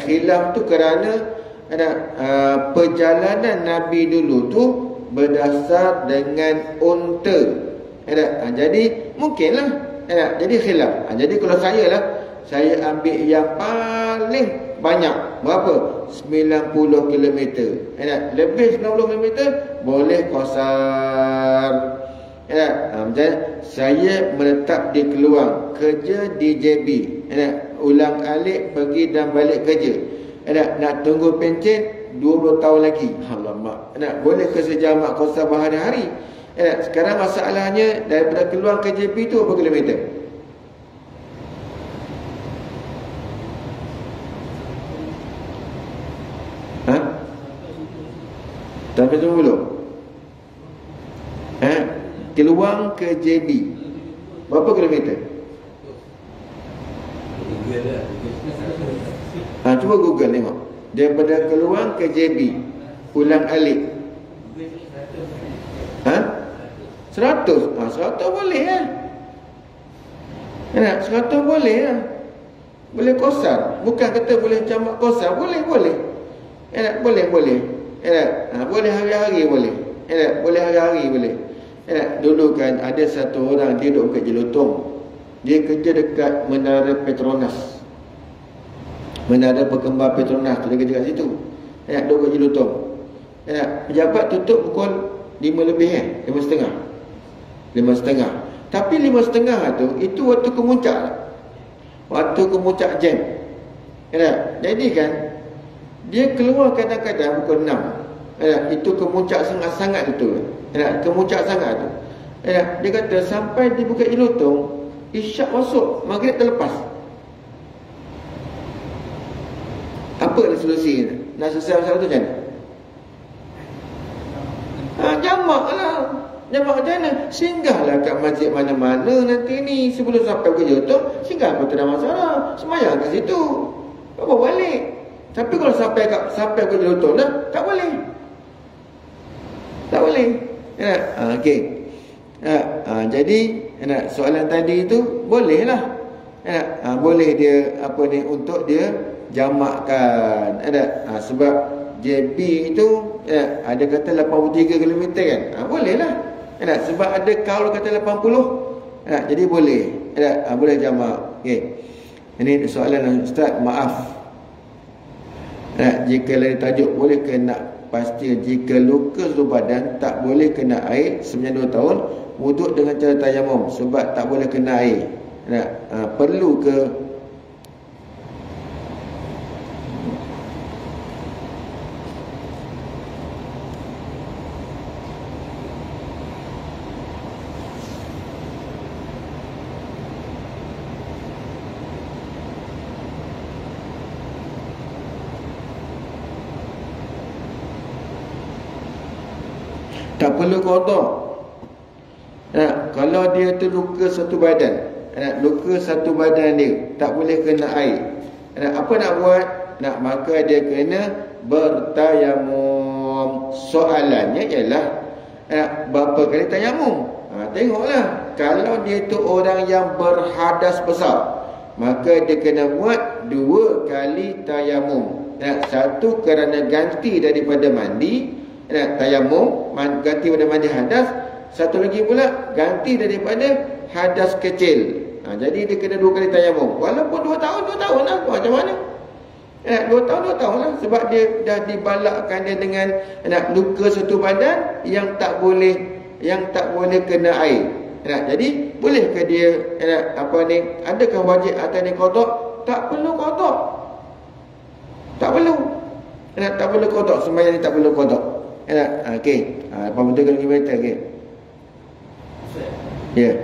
khilaf tu kerana perjalanan Nabi dulu tu berdasar dengan unta. Jadi mungkinlah jadi khilaf. Jadi kalau saya ambil yang paling banyak, berapa? 90 km. Lebih 90 km boleh qasar. Macam saya menetap di Keluang, kerja di JB, ulang alik pergi dan balik kerja, nak tunggu pencen 20 tahun lagi. Alamak, boleh ke sejamak qasar berhari-hari? Sekarang masalahnya daripada Keluang ke JB tu berapa kilometer? Sampai 70. Keluang ke JB berapa kilometer? Cuba Google tengok. Daripada Keluang ke JB ulang alik 100. 100 boleh 100 boleh boleh qasar. Bukan kata boleh jamak qasar. Boleh boleh hari-hari boleh. Boleh hari-hari boleh. Dulu kan ada satu orang, dia duduk kat Jelutong. Dia kerja dekat Menara Petronas, Menara Perkembangan Petronas tu, dia kerja kat situ. Duduk kat Jelutong. Pejabat tutup pukul 5 lebih 5.30. Tapi 5.30 tu, itu waktu kemuncak. Waktu kemuncak jam. Jadi kan dia keluar kadang-kadang pukul 6. Itu kemuncak sangat-sangat itu. Kemuncak sangat tu. Dia kata sampai di Bukit Jelutong, isyak masuk, maghrib terlepas. Apa solusi? Nak selesai masalah tu macam mana? Jamak lah. Jamak macam mana? Singgahlah kat masjid mana-mana nanti ni. Sebelum sampai Bukit Jelutong, singgah pun tak ada masalah. Semayang kat situ, apa balik. Tapi kalau sampai Bukit Jelutong dah, tak boleh. Tak boleh. Okey. Jadi soalan tadi itu bolehlah. Boleh dia untuk dia jamakkan. Sebab JB itu ada kata 83 km kan. Bolehlah. Sebab ada kalau kata 80. Jadi boleh. Boleh jamak. Okey. Ini soalan Ustaz, maaf. Jika lain tajuk boleh ke nak pasti jika luka seluruh badan tak boleh kena air semenjak 2 tahun, wuduk dengan cara tayamum sebab tak boleh kena air. Perlu ke tak perlu qada? Kalau dia tu luka satu badan, luka satu badan dia tak boleh kena air, apa nak buat? Maka dia kena bertayamum. Soalannya ialah berapa kali tayamum? Tengoklah. Kalau dia tu orang yang berhadas besar, maka dia kena buat 2 kali tayamum. Satu kerana ganti daripada mandi, tayamum, ganti daripada mandi hadas. Satu lagi pula ganti daripada hadas kecil. Jadi dia kena 2 kali tayamum. Walaupun 2 tahun lah, macam mana? 2 tahun lah. Sebab dia dah dibalakkan dia dengan luka satu badan yang tak boleh kena air. Jadi bolehkah dia adakah wajib atas ni qada? Tak perlu qada. Tak perlu qada. Sembahyang ni tak perlu qada. Okey. Apa betul kalau kita okey. Ya.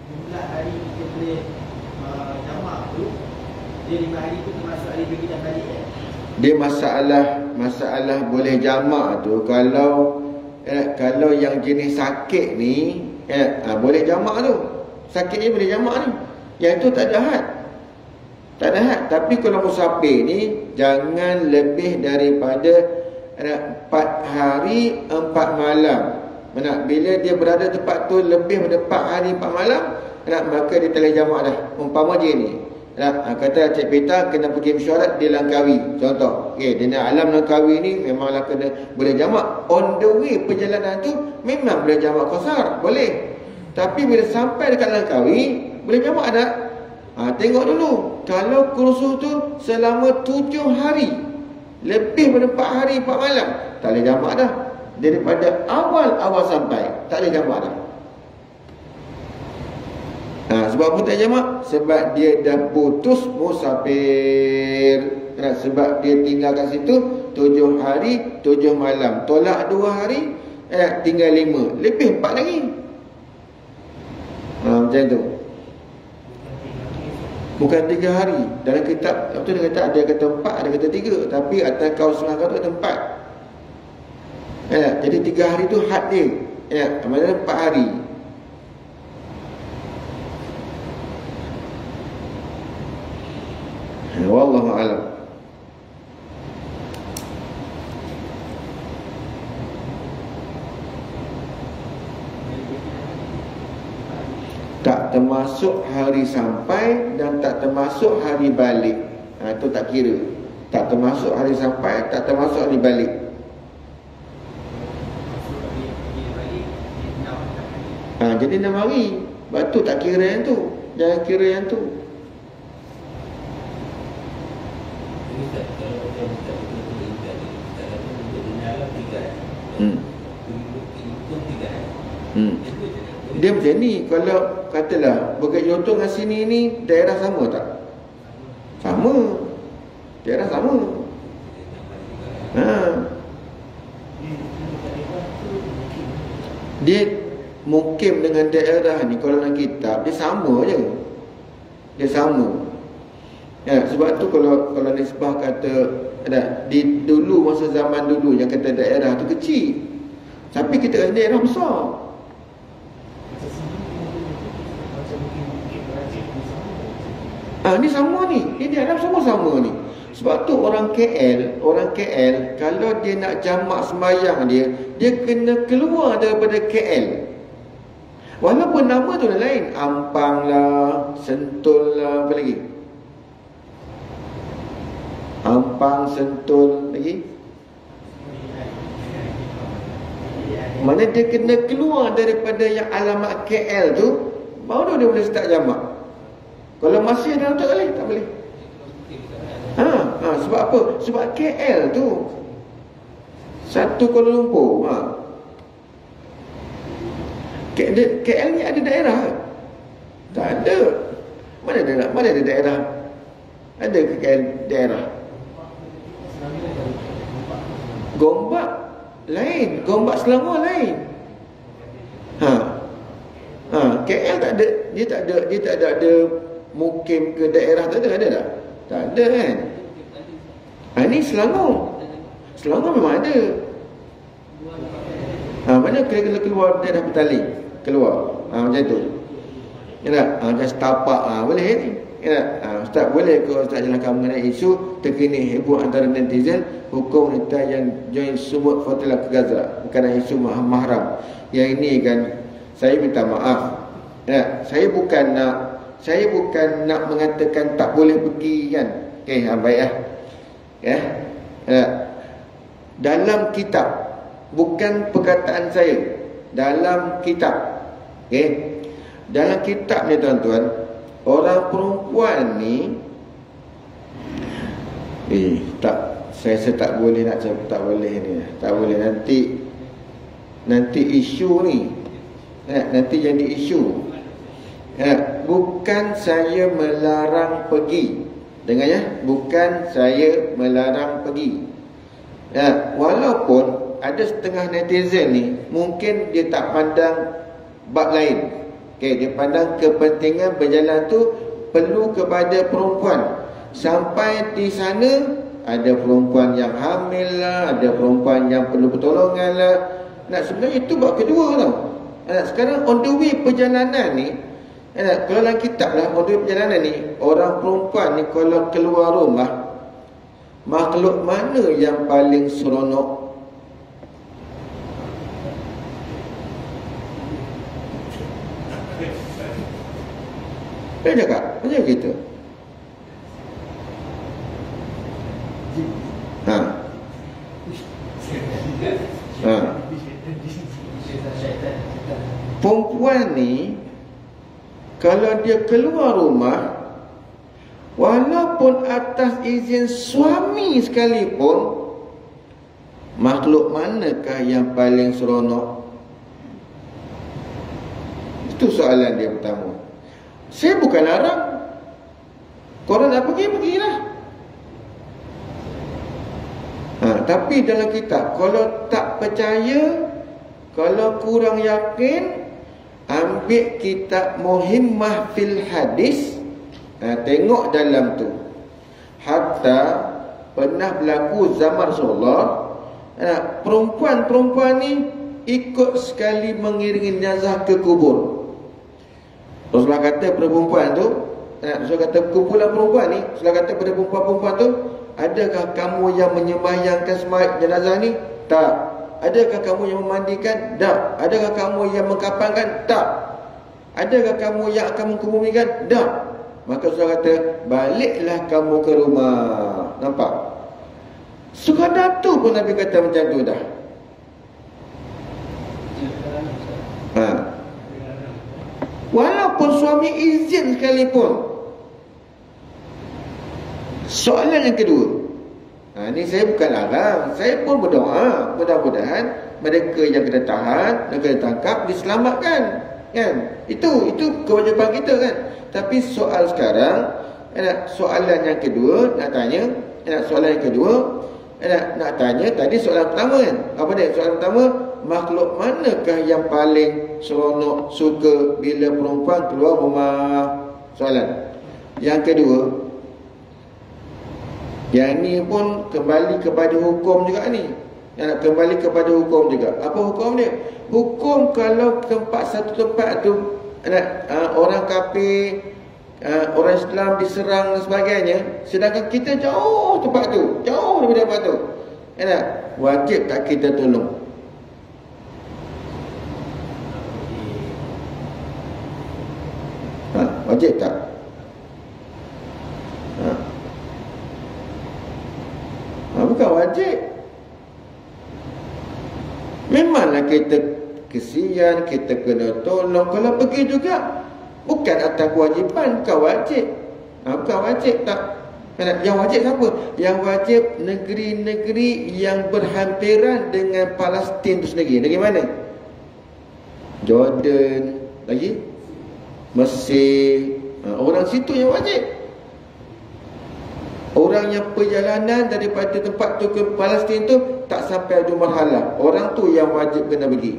Jumlah hari kita boleh jamak tu, dia 5 hari tu termasuk hari pergi dan balik Dia masalah boleh jamak tu kalau yang jenis sakit ni boleh jamak tu. Sakit ni boleh jamak ni. Yang tu tak ada had. Tak ada had. Tapi kalau musafir ni jangan lebih daripada 4 hari 4 malam. Bila dia berada tempat tu lebih daripada 4 hari 4 malam, maka dia telah jamak dah. Umpama dia ni, kata Cik Pita kena pergi mesyuarat di Langkawi, contoh. Di alam Langkawi ni memanglah kena boleh jamak. On the way perjalanan tu memang boleh jamak qasar, boleh. Tapi bila sampai dekat Langkawi, boleh jamak tak? Tengok dulu. Kalau kursus tu selama 7 hari, lebih daripada 4 hari 4 malam, tak boleh jamak dah. Daripada awal sampai, tak boleh jamak dah. Sebab apa tak jamak? Sebab dia dah putus musafir. Sebab dia tinggal kat situ 7 hari 7 malam. Tolak 2 hari, tinggal 5. Lebih 4 lagi. Macam tu. Bukan 3 hari. Dalam kitab tu dia kata ada kata 4, ada kata 3. Tapi atas kaus setengah kau tu kata 4. Jadi 3 hari tu had dia. Maksudnya 4 hari. Wallahu a'lam. Tak termasuk hari sampai dan tak termasuk hari balik. Itu tak kira. Tak termasuk hari sampai, tak termasuk hari balik. Jadi 6 hari. Sebab tu tak kira yang tu. Jangan kira yang tu. Dia macam ni. Kalau katalah Bukit Jotong dengan sini ni daerah sama tak? Sama. Daerah sama. Dia mukim dengan daerah ni, kalau dalam kitab dia sama je. Dia sama. Sebab tu kalau nisbah kata di dulu, masa zaman dulu yang kata daerah tu kecil, tapi kita kata daerah besar. Ni sama ni. Ni daerah sama-sama ni. Sebab tu orang KL kalau dia nak jamak sembahyang dia kena keluar daripada KL. Walaupun nama tu lain, Ampang lah, Sentul lah, apa lagi? Ampang, Sentul lagi. Mana dia kena keluar daripada yang alamat KL tu, baru dia boleh start jamak. Kalau masih dalam tak boleh, tak boleh. Sebab apa? Sebab KL tu satu Kuala Lumpur. KL ni ada daerah? Tak ada. Mana ada daerah? Ada KL daerah? Gombak lain, Gombak Selangor lain. KL tak ada, dia tak ada mukim ke daerah, tak ada tak? Tak ada kan? Ni Selangor memang ada. Mana kena keluar daerah Petaling, keluar. Macam tu. Macam setapak boleh ni. Ustaz, boleh ke Ustaz jelaskan mengenai isu terkini heboh antara netizen hukum wanita yang join sumut Fatila ke Gaza berkaitan isu mahram. Yang ini kan, saya minta maaf. Saya bukan nak mengatakan tak boleh pergi kan. Okey, baik dalam kitab, bukan perkataan saya, dalam kitab. Okey. Dalam kitab ni tuan-tuan, orang perempuan ni saya tak boleh nak cakap, tak boleh ni. Tak boleh nanti isu ni. Nanti jadi isu. Bukan saya melarang pergi. Dengar ya, bukan saya melarang pergi. Walaupun ada setengah netizen ni mungkin dia tak pandang bab lain. Okey, dia pandang kepentingan berjalan tu perlu kepada perempuan. Sampai di sana ada perempuan yang hamil lah, ada perempuan yang perlu pertolongan lah. Sebenarnya itu bab kedua tau. Sekarang on the way perjalanan ni, kalau dalam kitab lah, on the way perjalanan ni, orang perempuan ni kalau keluar rumah, makhluk mana yang paling seronok? Dia cakap macam kita. Ha. Ha. Perempuan ni kalau dia keluar rumah, walaupun atas izin suami sekalipun, makhluk manakah yang paling seronok? Itu soalan dia pertama. Saya bukan larang. Korang nak pergi, pergilah. Tapi dalam kitab, kalau tak percaya, kalau kurang yakin, ambil kitab Muhimmah fil Hadis. Tengok dalam tu. Hatta pernah berlaku zaman Rasulullah, perempuan-perempuan ni ikut sekali mengiringi jenazah ke kubur. Rasulullah kata pada perempuan tu, Rasulullah kata kumpulan perempuan ni, Rasulullah kata pada perempuan-perempuan tu, adakah kamu yang menyembahyangkan semayat jenazah ni? Tak. Adakah kamu yang memandikan? Tak. Adakah kamu yang mengkapankan? Tak. Adakah kamu yang akan mengkebumikan? Tak. Maka Rasulullah kata, baliklah kamu ke rumah. Nampak? Sekadar tu pun Nabi kata macam tu dah. Walaupun suami izin sekalipun. Soalan yang kedua, ni saya bukan larang, saya pun berdoa mudah-mudahan mereka yang kena tahan, yang kena tangkap diselamatkan, kan? Itu kewajipan kita, kan? Tapi soal sekarang, soalan yang kedua nak tanya, soalan yang kedua nak tanya, tadi soalan pertama kan? Apa dia? Soalan pertama, makhluk manakah yang paling seronok, suka bila perempuan keluar rumah? Soalan. Yang kedua, yang ni pun kembali kepada hukum juga ni. Kembali kepada hukum juga. Apa hukum dia? Hukum kalau satu tempat tu orang kafir, orang Islam diserang dan sebagainya, sedangkan kita jauh tempat tu, jauh daripada tempat tu, wajib tak kita tolong? Wajib tak? Bukan wajib. Memanglah kita kesian, kita kena tolong. Kalau pergi juga, bukan atas kewajipan, bukan wajib. Bukan wajib tak? Yang wajib siapa? Yang wajib negeri-negeri yang berhampiran dengan Palestin itu sendiri. Negeri mana? Jordan, lagi Mesir. Orang situ yang wajib. Orang yang perjalanan daripada tempat tu ke Palestin tu tak sampai ada marhalah, orang tu yang wajib kena pergi.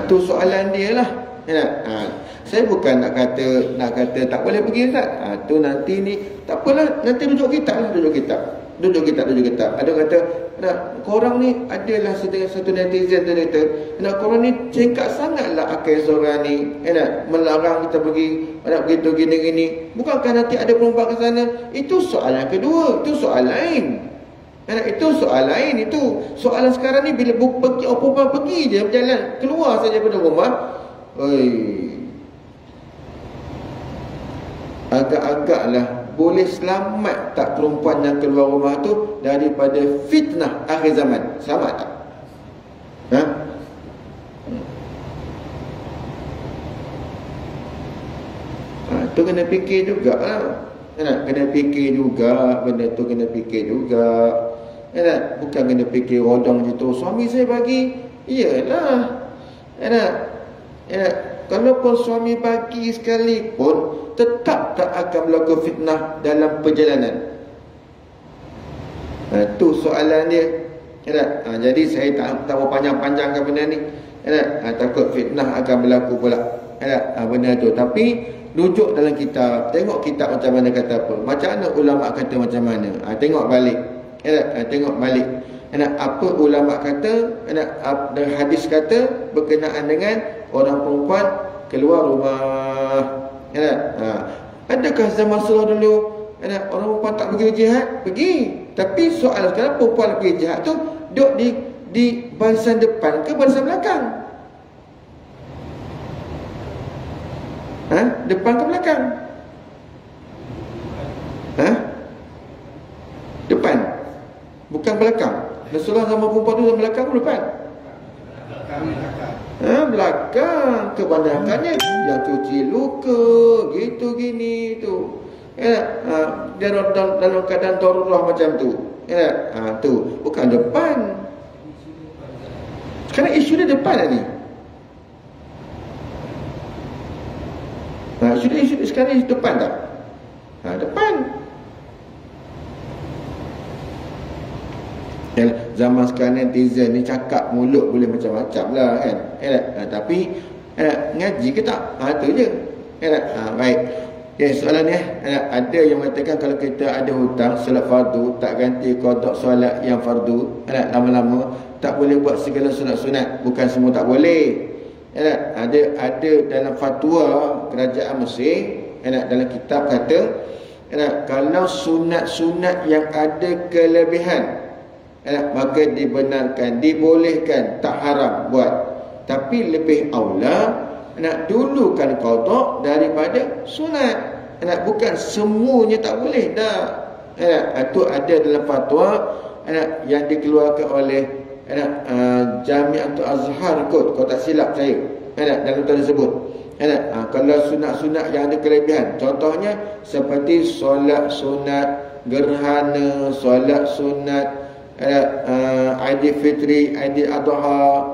Tu soalan dia lah. Saya bukan nak kata tak boleh pergi, Ustaz. Tu nanti ni tak apalah, nanti duduk kitab. Ada kata, korang ni adalah satu netizen tu kata, korang ni cengkak sangatlah akal seorang ni, melarang kita pergi, begitu gini-gini. Bukankah nanti ada perempuan ke sana? Itu soalan kedua, itu soal lain. Itu soal lain. Itu soalan sekarang ni bila pergi, perempuan pergi je berjalan, keluar saja pada rumah, agak-agaklah boleh selamat tak perempuan yang keluar rumah tu daripada fitnah akhir zaman? Selamat tak? Tu kena fikir juga lah. Kena fikir juga, benda tu kena fikir juga. Bukan kena fikir rodong macam tu, suami saya bagi, iyalah. Kalaupun suami bagi sekalipun, tetap tak akan berlaku fitnah dalam perjalanan. Tu soalan dia. Jadi saya tak panjang-panjangkan benda ni. Takut fitnah akan berlaku pula. Benda tu. Tapi rujuk dalam kitab, tengok kitab macam mana kata apa, macam mana ulama kata macam mana. Tengok balik. Tengok balik. Apa ulama kata, hadis kata berkenaan dengan orang perempuan keluar rumah. Adakah zaman Rasulullah dulu orang perempuan tak pergi jihad? Pergi. Tapi soal sekarang, perempuan pergi jihad tu duduk di barisan depan ke barisan belakang? Depan ke belakang? Depan, bukan belakang. Rasulullah sama perempuan tu belakang ke depan? Belakang. Kebanyakannya yang cuci luka gitu gini tu, dia dalam keadaan darurat macam tu, tu bukan depan. Sekarang isu dia depan ni. Isu sekarang isu depan tak? Depan. Zaman sekarang netizen ni cakap mulut boleh macam-macam lah kan. Tapi ngaji ke tak? Tu je. Baik. Soalan ni ada yang mengatakan kalau kita ada hutang solat fardu tak ganti qada solat yang fardu, lama-lama tak boleh buat segala solat sunat. Bukan semua tak boleh. Ada dalam fatwa kerajaan Mesir, dalam kitab kata kalau sunat-sunat yang ada kelebihan, maka dibenarkan, dibolehkan, tak haram buat. Tapi lebih aula nak dulukan qada daripada sunat. Bukan semuanya tak boleh dah. Itu ada dalam fatwa yang dikeluarkan oleh Jami'atul Azhar kot, kalau tak silap saya, dalam tersebut. Kalau sunat-sunat yang ada kelebihan, contohnya seperti solat sunat gerhana, solat sunat Aidilfitri, Aidiladha,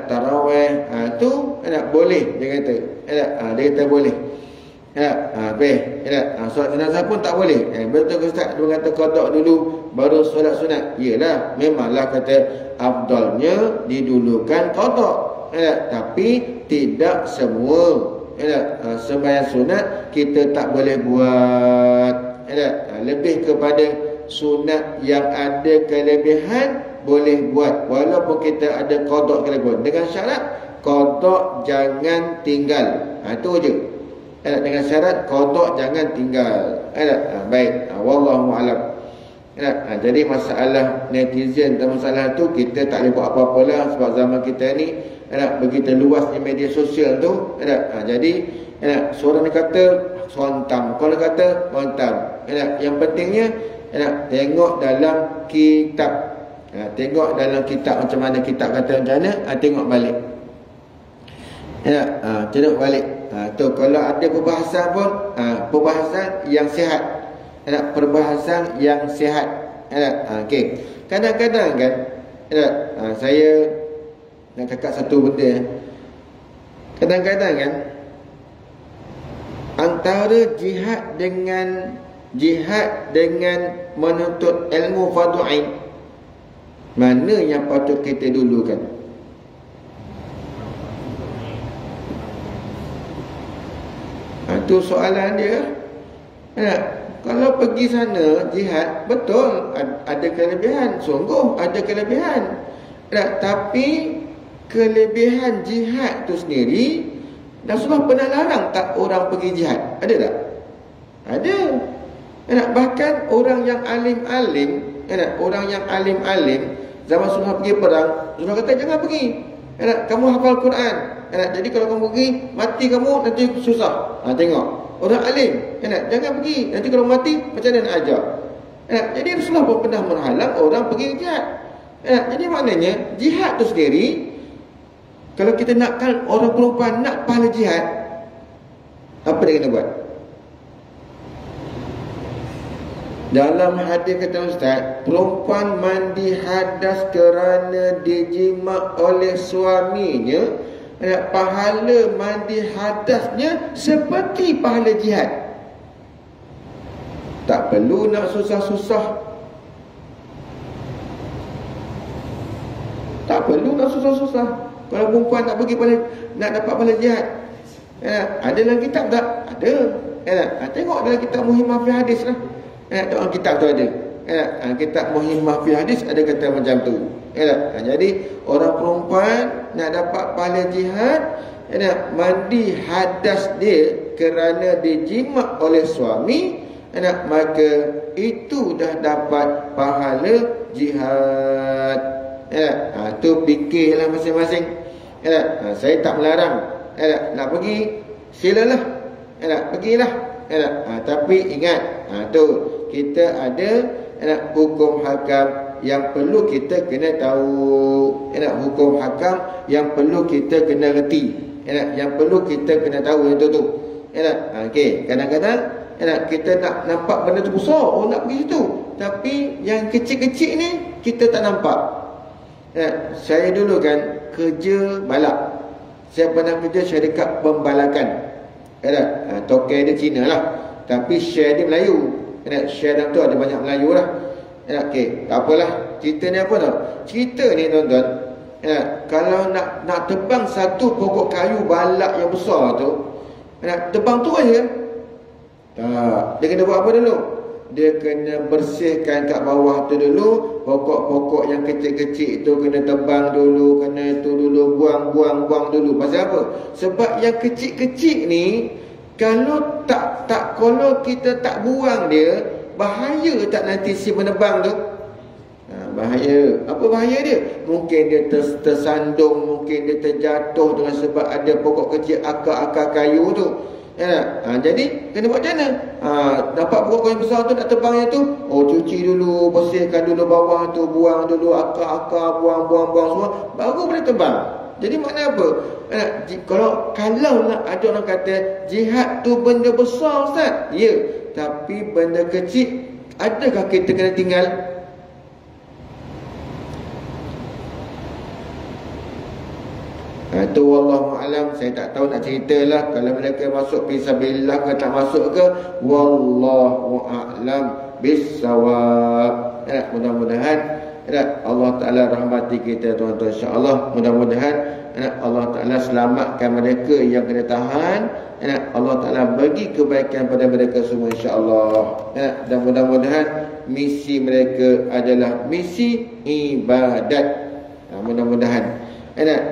tarawih, tu boleh dia kata. Dia kata boleh. Solat jenazah pun tak boleh. Betul ke Ustaz? Dia kata qada dulu baru solat sunat. Iyalah, memanglah kata afdalnya didulukan qada. Tapi tidak semua. Sembahyang sunat kita tak boleh buat. Lebih kepada sunat yang ada kelebihan boleh buat, walaupun kita ada qada kelebihan, dengan syarat qada jangan tinggal. Itu je. Dengan syarat qada jangan tinggal. Baik, wallahu a'lam. Jadi masalah netizen dan masalah tu kita tak boleh buat apa-apa lah, sebab zaman kita ni begitu luasnya media sosial tu. Jadi seorang ni kata sontam, kalau kata sontam. Yang pentingnya tengok dalam kitab. Tengok dalam kitab macam mana kitab kata macam mana, tengok balik. Tengok balik. Tu kalau ada perbahasan pun perbahasan yang sihat. Perbahasan yang sihat. Okey. Kadang-kadang kan saya nak cakap satu benda. Kadang-kadang kan antara jihad dengan menuntut ilmu fardu ain, mana yang patut kita dulukan? Itu soalan dia. Kalau pergi sana jihad, betul ada kelebihan, sungguh ada kelebihan. Tapi kelebihan jihad tu sendiri, Rasulullah pernah larang tak orang pergi jihad? Ada tak? Ada. Bahkan orang yang alim-alim, orang yang alim-alim zaman Rasulullah pergi perang, Rasulullah kata jangan pergi. Kamu hafal Quran. Jadi kalau kamu pergi, mati kamu nanti susah. Tengok, orang alim, jangan pergi. Nanti kalau mati macam mana nak ajar? Jadi Rasulullah pun pernah menghalang orang pergi jihad. Jadi maknanya jihad tu sendiri, kalau kita nakkan orang perempuan nak pahala jihad, apa dia kena buat? Dalam hadis kata Ustaz, perempuan mandi hadas kerana dijima oleh suaminya, pahala mandi hadasnya seperti pahala jihad. Tak perlu nak susah-susah. Tak perlu nak susah-susah. Kalau perempuan tak pergi nak dapat pahala jihad, ada dalam kitab tak? Ada. Tengok dalam kitab Muhimmah fi Hadis lah. Dalam kitab tu ada. Kitab Muhimmah fi Hadis ada kata macam tu. Jadi orang perempuan nak dapat pahala jihad, mandi hadas dia kerana dijima oleh suami, maka itu dah dapat pahala jihad. Tu fikirlah masing-masing. Saya tak melarang. Nak pergi, silalah. pergilah. Tapi ingat, tu kita ada hukum hakam yang perlu kita kena tahu. Hukum hakam yang perlu kita kena reti. Yang perlu kita kena tahu itu tu. Okey, kadang-kadang kita nak nampak benda tu besar, nak pergi situ. Tapi yang kecil-kecil ni kita tak nampak. Saya dulu kan kerja balak. Saya pernah kerja syarikat pembalakan. Token dia Cina lah, tapi share dia Melayu. Share dalam tu ada banyak Melayu lah. Okey, tak apalah. Cerita ni apa tau? Cerita ni tuan-tuan, kalau nak tebang satu pokok kayu balak yang besar tu, tebang tu aja. Dia kena buat apa dulu? Dia kena bersihkan kat bawah tu dulu. Pokok-pokok yang kecil-kecil tu kena tebang dulu, kena tu dulu, buang dulu. Pasal apa? Sebab yang kecil-kecil ni kalau kita tak buang dia, bahaya tak nanti si penebang tu? Bahaya. Apa bahaya dia? Mungkin dia tersandung, mungkin dia terjatuh dengan sebab ada pokok kecil, akar-akar kayu tu. Jadi kena buat macam mana? Dapat pokok yang besar tu nak tebangnya tu, cuci dulu, bersihkan dulu bawah tu, buang dulu akar-akar, buang semua, baru boleh tebang. Jadi makna apa? Kalau nak ada orang kata jihad tu benda besar, Ustaz. Ya, tapi benda kecil adakah kita kena tinggal? Itu wallahu alam, saya tak tahu nak ceritalah. Kalau mereka masuk fisabilillah ke tak masuk ke, wallahu a'lam bissawab. Mudah-mudahan Allah Ta'ala rahmati kita tuan-tuan, insya-Allah. Mudah-mudahan Allah Ta'ala selamatkan mereka yang kena tahan. Allah Ta'ala bagi kebaikan pada mereka semua, insya-Allah. Dan mudah-mudahan misi mereka adalah misi ibadat. Mudah-mudahan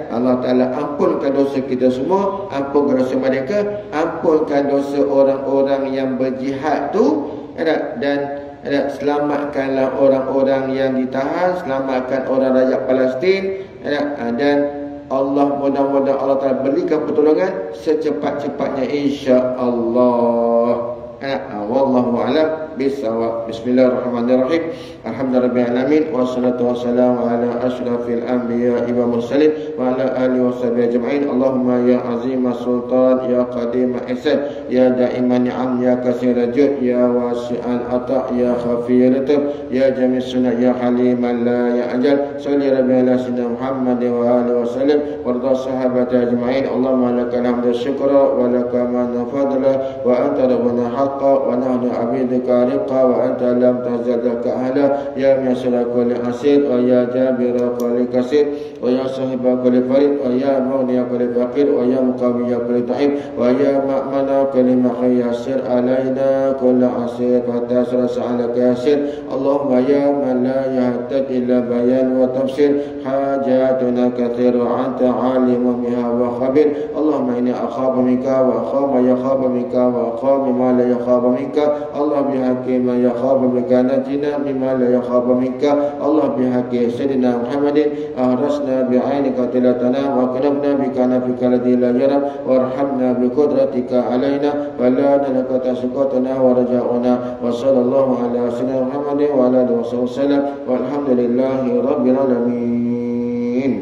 Allah Ta'ala ampunkan dosa kita semua, ampunkan dosa mereka, ampunkan dosa orang-orang yang berjihad tu, dan selamatkanlah orang-orang yang ditahan, selamatkan orang rakyat Palestin, dan Allah, mudah-mudahan Allah Ta'ala berikan pertolongan secepat-cepatnya, insya-Allah. Wallahu a'lam bissawab. Bismillahirrahmanirrahim. Alhamdulillahirabbil alamin, wassalatu wassalamu ala asyrafil anbiya'i wa mursalin wa ala alihi washabihi ajma'in. Allahumma ya azima sultan, ya qadim ihsan, ya da'iman ni'am, ya katsira jud, ya wasi'al ata', ya khafiyal lataf, ya jami' sunnah, ya haliman la ya'jal. Salli rabbi ala sayyidina Muhammad wa alihi wasallam warda sahabati ajma'in. Allahumma lakal hamdu syukra wa lakal manna fadla wa anta rabbuna wa nahnu abidika riqa wa anta lam tazalaka ahla ya miyasala kulli asir wa ya jabira kulli kasir wa ya sahiba kulli farid wa ya mawniya kulli faqir wa ya muqawiya kulli ta'ib wa ya ma'mana kulli makhiyasir alaina kulli asir wa tasra sa'alaka yasir. Allahumma ya man la yahtad illa bayan wa tafsir hajatuna kathiru anta alimu biha wa khabir. Allahumma inni akhafu minka wa akhafu ma yakhafu minka wa akhafu ma la yakhafu minka. Allah bihaqi ma yakhafu minka najina mimma la yakhafu minka. Allah bihaqi sayyidina Muhammadin ahrasna bi'ainika tilatana wa kanabna bika nafika ladhi la yaram warhamna bi qudratika alaina wa la nanakata sukatana wa raja'una wa sallallahu ala sayyidina Muhammadin wa ala alihi wa sallam walhamdulillahi rabbil alamin.